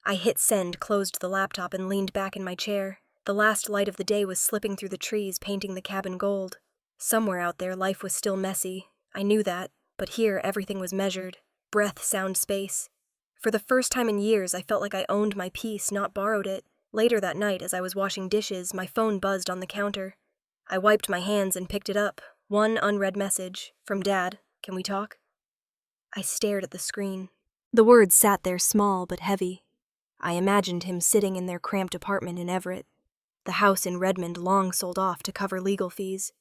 I hit send, closed the laptop, and leaned back in my chair. The last light of the day was slipping through the trees, painting the cabin gold. Somewhere out there, life was still messy. I knew that, but here everything was measured. Breath, sound, space. For the first time in years, I felt like I owned my peace, not borrowed it. Later that night, as I was washing dishes, my phone buzzed on the counter. I wiped my hands and picked it up. One unread message. From Dad. "Can we talk?" I stared at the screen. The words sat there small but heavy. I imagined him sitting in their cramped apartment in Everett. The house in Redmond long sold off to cover legal fees.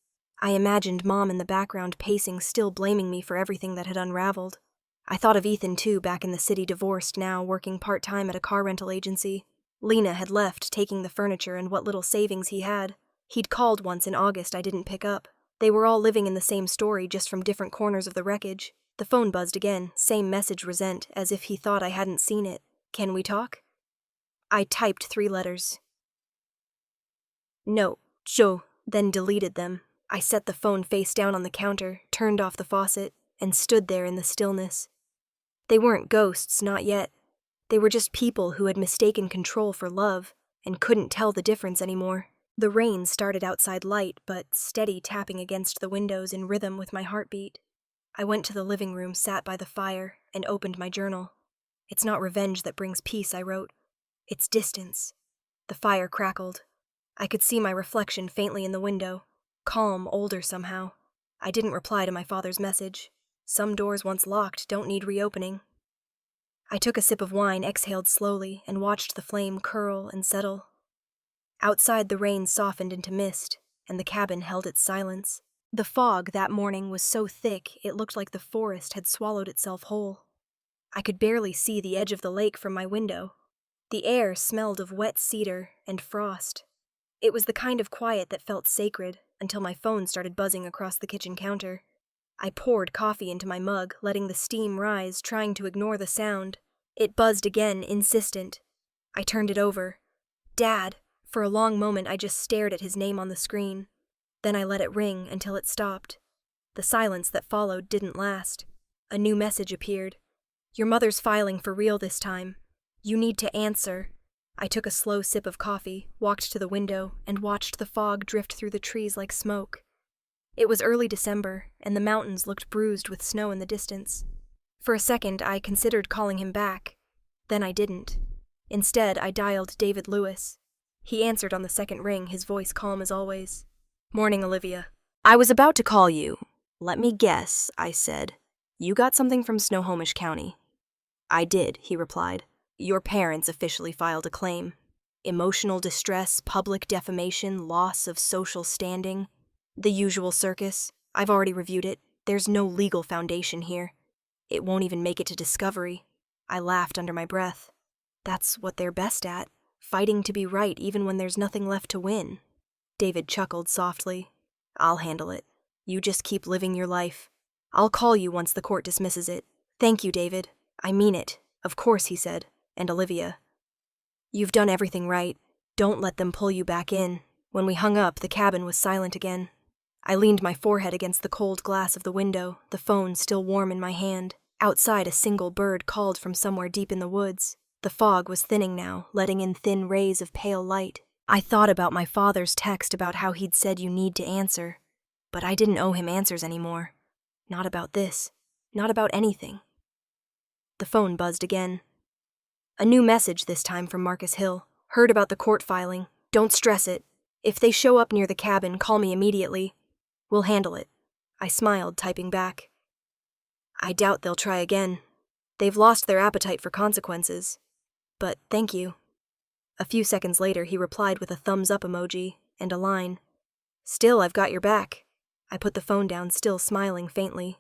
I imagined Mom in the background pacing, still blaming me for everything that had unraveled. I thought of Ethan too, back in the city, divorced now, working part-time at a car rental agency. Lena had left, taking the furniture and what little savings he had. He'd called once in August, I didn't pick up. They were all living in the same story, just from different corners of the wreckage. The phone buzzed again, same message, resent, as if he thought I hadn't seen it. "Can we talk?" I typed 3 letters. "No, Joe," then deleted them. I set the phone face down on the counter, turned off the faucet, and stood there in the stillness. They weren't ghosts, not yet. They were just people who had mistaken control for love, and couldn't tell the difference anymore. The rain started outside light, but steady, tapping against the windows in rhythm with my heartbeat. I went to the living room, sat by the fire, and opened my journal. "It's not revenge that brings peace," I wrote. "It's distance." The fire crackled. I could see my reflection faintly in the window. Calm, older somehow. I didn't reply to my father's message. Some doors once locked don't need reopening. I took a sip of wine, exhaled slowly, and watched the flame curl and settle. Outside, the rain softened into mist, and the cabin held its silence. The fog that morning was so thick it looked like the forest had swallowed itself whole. I could barely see the edge of the lake from my window. The air smelled of wet cedar and frost. It was the kind of quiet that felt sacred, until my phone started buzzing across the kitchen counter. I poured coffee into my mug, letting the steam rise, trying to ignore the sound. It buzzed again, insistent. I turned it over. "Dad." For a long moment I just stared at his name on the screen. Then I let it ring until it stopped. The silence that followed didn't last. A new message appeared. "Your mother's filing for real this time. You need to answer." I took a slow sip of coffee, walked to the window, and watched the fog drift through the trees like smoke. It was early December, and the mountains looked bruised with snow in the distance. For a second, I considered calling him back. Then I didn't. Instead, I dialed David Lewis. He answered on the second ring, his voice calm as always. "Morning, Olivia." "I was about to call you. Let me guess," I said. "You got something from Snohomish County." "I did," he replied. "Your parents officially filed a claim. Emotional distress, public defamation, loss of social standing. The usual circus. I've already reviewed it. There's no legal foundation here. It won't even make it to discovery." I laughed under my breath. "That's what they're best at. Fighting to be right even when there's nothing left to win." David chuckled softly. I'll handle it. You just keep living your life. I'll call you once the court dismisses it. Thank you, David. I mean it. Of course, he said. And Olivia. You've done everything right. Don't let them pull you back in. When we hung up, the cabin was silent again. I leaned my forehead against the cold glass of the window, the phone still warm in my hand. Outside, a single bird called from somewhere deep in the woods. The fog was thinning now, letting in thin rays of pale light. I thought about my father's text about how he'd said you need to answer. But I didn't owe him answers anymore. Not about this. Not about anything. The phone buzzed again. A new message this time from Marcus Hill. Heard about the court filing. Don't stress it. If they show up near the cabin, call me immediately. We'll handle it. I smiled, typing back. I doubt they'll try again. They've lost their appetite for consequences. But thank you. A few seconds later, he replied with a thumbs-up emoji and a line. Still, I've got your back. I put the phone down, still smiling faintly.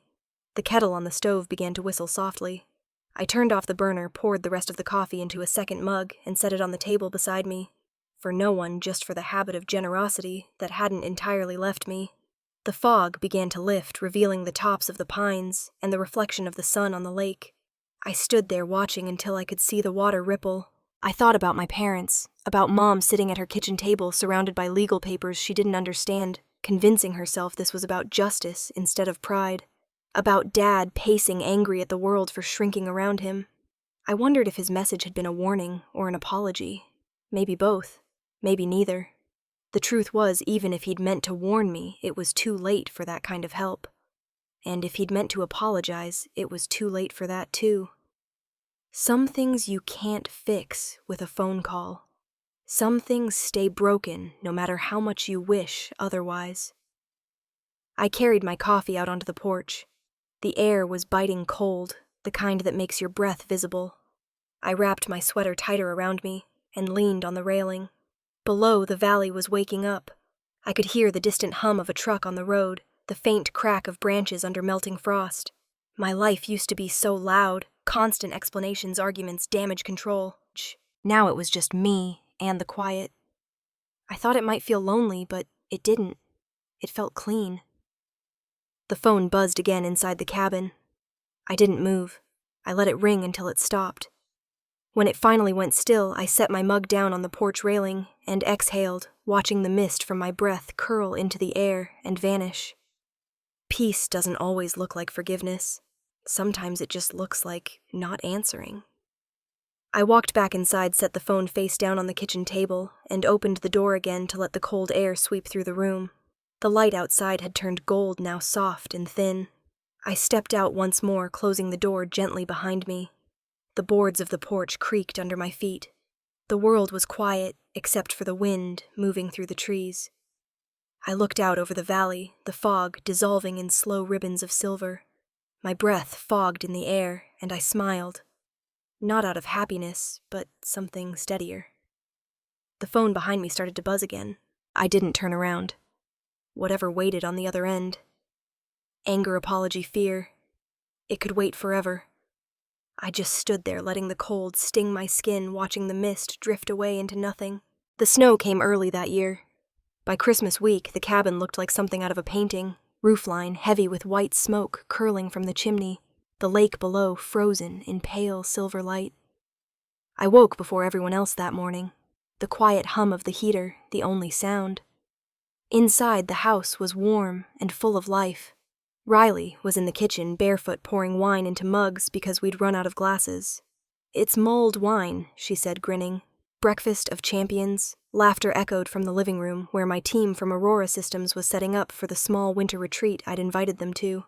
The kettle on the stove began to whistle softly. I turned off the burner, poured the rest of the coffee into a second mug, and set it on the table beside me. For no one, just for the habit of generosity that hadn't entirely left me. The fog began to lift, revealing the tops of the pines and the reflection of the sun on the lake. I stood there watching until I could see the water ripple. I thought about my parents, about Mom sitting at her kitchen table surrounded by legal papers she didn't understand, convincing herself this was about justice instead of pride. About Dad pacing angry at the world for shrinking around him. I wondered if his message had been a warning or an apology. Maybe both. Maybe neither. The truth was, even if he'd meant to warn me, it was too late for that kind of help. And if he'd meant to apologize, it was too late for that too. Some things you can't fix with a phone call. Some things stay broken no matter how much you wish otherwise. I carried my coffee out onto the porch. The air was biting cold, the kind that makes your breath visible. I wrapped my sweater tighter around me and leaned on the railing. Below, the valley was waking up. I could hear the distant hum of a truck on the road, the faint crack of branches under melting frost. My life used to be so loud, constant explanations, arguments, damage control. Now it was just me and the quiet. I thought it might feel lonely, but it didn't. It felt clean. The phone buzzed again inside the cabin. I didn't move. I let it ring until it stopped. When it finally went still, I set my mug down on the porch railing and exhaled, watching the mist from my breath curl into the air and vanish. Peace doesn't always look like forgiveness. Sometimes it just looks like not answering. I walked back inside, set the phone face down on the kitchen table, and opened the door again to let the cold air sweep through the room. The light outside had turned gold, now soft and thin. I stepped out once more, closing the door gently behind me. The boards of the porch creaked under my feet. The world was quiet, except for the wind moving through the trees. I looked out over the valley, the fog dissolving in slow ribbons of silver. My breath fogged in the air, and I smiled. Not out of happiness, but something steadier. The phone behind me started to buzz again. I didn't turn around. Whatever waited on the other end. Anger, apology, fear. It could wait forever. I just stood there, letting the cold sting my skin, watching the mist drift away into nothing. The snow came early that year. By Christmas week, the cabin looked like something out of a painting, roofline heavy with white smoke curling from the chimney, the lake below frozen in pale silver light. I woke before everyone else that morning, the quiet hum of the heater, the only sound. Inside, the house was warm and full of life. Riley was in the kitchen, barefoot, pouring wine into mugs because we'd run out of glasses. It's mulled wine, she said, grinning. Breakfast of champions. Laughter echoed from the living room, where my team from Aurora Systems was setting up for the small winter retreat I'd invited them to.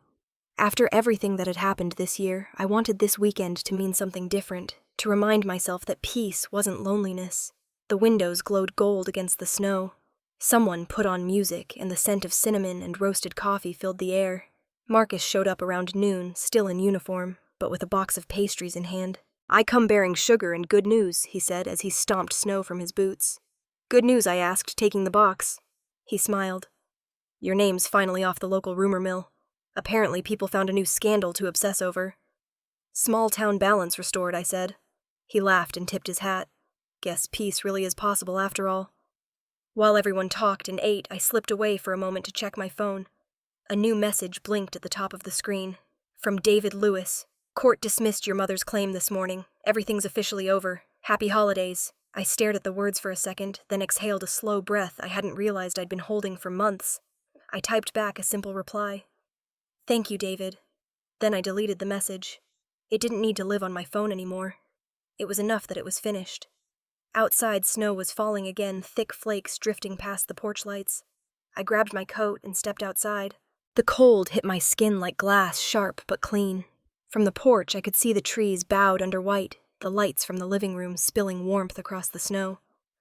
After everything that had happened this year, I wanted this weekend to mean something different, to remind myself that peace wasn't loneliness. The windows glowed gold against the snow. Someone put on music, and the scent of cinnamon and roasted coffee filled the air. Marcus showed up around noon, still in uniform, but with a box of pastries in hand. "I come bearing sugar and good news," he said as he stomped snow from his boots. "Good news?" I asked, taking the box. He smiled. "Your name's finally off the local rumor mill. Apparently people found a new scandal to obsess over." "Small town balance restored," I said. He laughed and tipped his hat. "Guess peace really is possible after all." While everyone talked and ate, I slipped away for a moment to check my phone. A new message blinked at the top of the screen. From David Lewis. Court dismissed your mother's claim this morning. Everything's officially over. Happy holidays. I stared at the words for a second, then exhaled a slow breath I hadn't realized I'd been holding for months. I typed back a simple reply. Thank you, David. Then I deleted the message. It didn't need to live on my phone anymore. It was enough that it was finished. Outside, snow was falling again, thick flakes drifting past the porch lights. I grabbed my coat and stepped outside. The cold hit my skin like glass, sharp but clean. From the porch, I could see the trees bowed under white, the lights from the living room spilling warmth across the snow.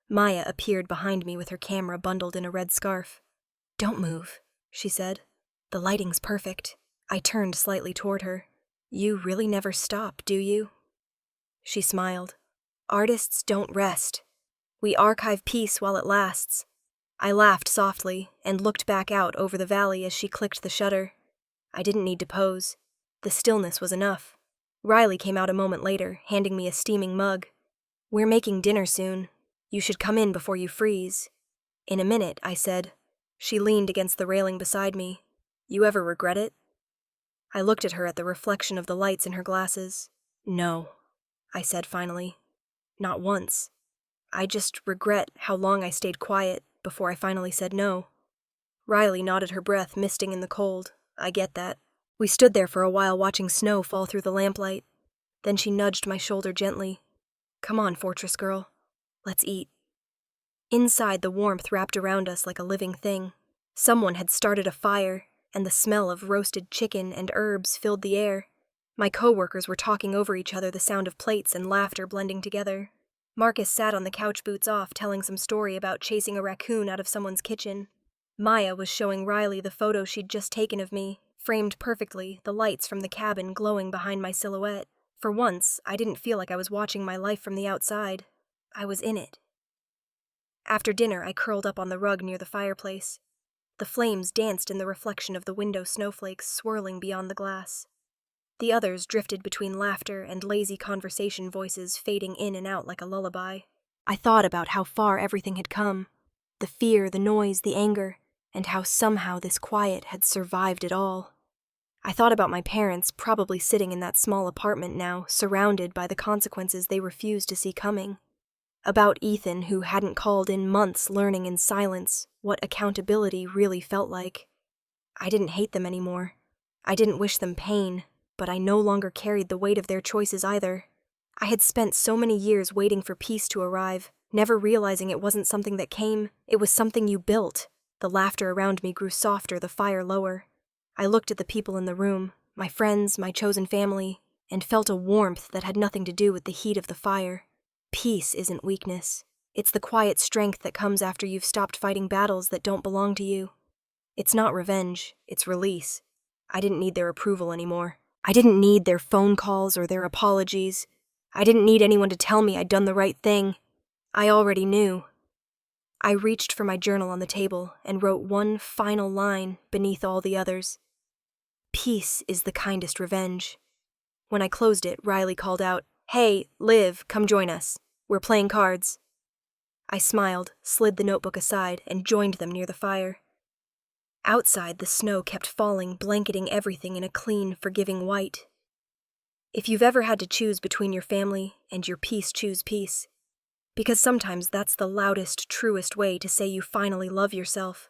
Maya appeared behind me with her camera bundled in a red scarf. Don't move, she said. The lighting's perfect. I turned slightly toward her. You really never stop, do you? She smiled. Artists don't rest. We archive peace while it lasts. I laughed softly and looked back out over the valley as she clicked the shutter. I didn't need to pose. The stillness was enough. Riley came out a moment later, handing me a steaming mug. We're making dinner soon. You should come in before you freeze. In a minute, I said. She leaned against the railing beside me. You ever regret it? I looked at her at the reflection of the lights in her glasses. No, I said finally. Not once. I just regret how long I stayed quiet before I finally said no. Riley nodded, her breath misting in the cold. I get that. We stood there for a while watching snow fall through the lamplight. Then she nudged my shoulder gently. Come on, Fortress Girl. Let's eat. Inside, the warmth wrapped around us like a living thing. Someone had started a fire, and the smell of roasted chicken and herbs filled the air. My co-workers were talking over each other, the sound of plates and laughter blending together. Marcus sat on the couch, boots off, telling some story about chasing a raccoon out of someone's kitchen. Maya was showing Riley the photo she'd just taken of me, framed perfectly, the lights from the cabin glowing behind my silhouette. For once, I didn't feel like I was watching my life from the outside. I was in it. After dinner, I curled up on the rug near the fireplace. The flames danced in the reflection of the window snowflakes swirling beyond the glass. The others drifted between laughter and lazy conversation voices fading in and out like a lullaby. I thought about how far everything had come. The fear, the noise, the anger, and how somehow this quiet had survived it all. I thought about my parents probably sitting in that small apartment now, surrounded by the consequences they refused to see coming. About Ethan, who hadn't called in months, learning in silence what accountability really felt like. I didn't hate them anymore. I didn't wish them pain, but I no longer carried the weight of their choices either. I had spent so many years waiting for peace to arrive, never realizing it wasn't something that came, it was something you built. The laughter around me grew softer, the fire lower. I looked at the people in the room, my friends, my chosen family, and felt a warmth that had nothing to do with the heat of the fire. Peace isn't weakness. It's the quiet strength that comes after you've stopped fighting battles that don't belong to you. It's not revenge, it's release. I didn't need their approval anymore. I didn't need their phone calls or their apologies. I didn't need anyone to tell me I'd done the right thing. I already knew. I reached for my journal on the table and wrote one final line beneath all the others. Peace is the kindest revenge. When I closed it, Riley called out, Hey, Liv, come join us. We're playing cards. I smiled, slid the notebook aside, and joined them near the fire. Outside, the snow kept falling, blanketing everything in a clean, forgiving white. If you've ever had to choose between your family and your peace, choose peace. Because sometimes that's the loudest, truest way to say you finally love yourself.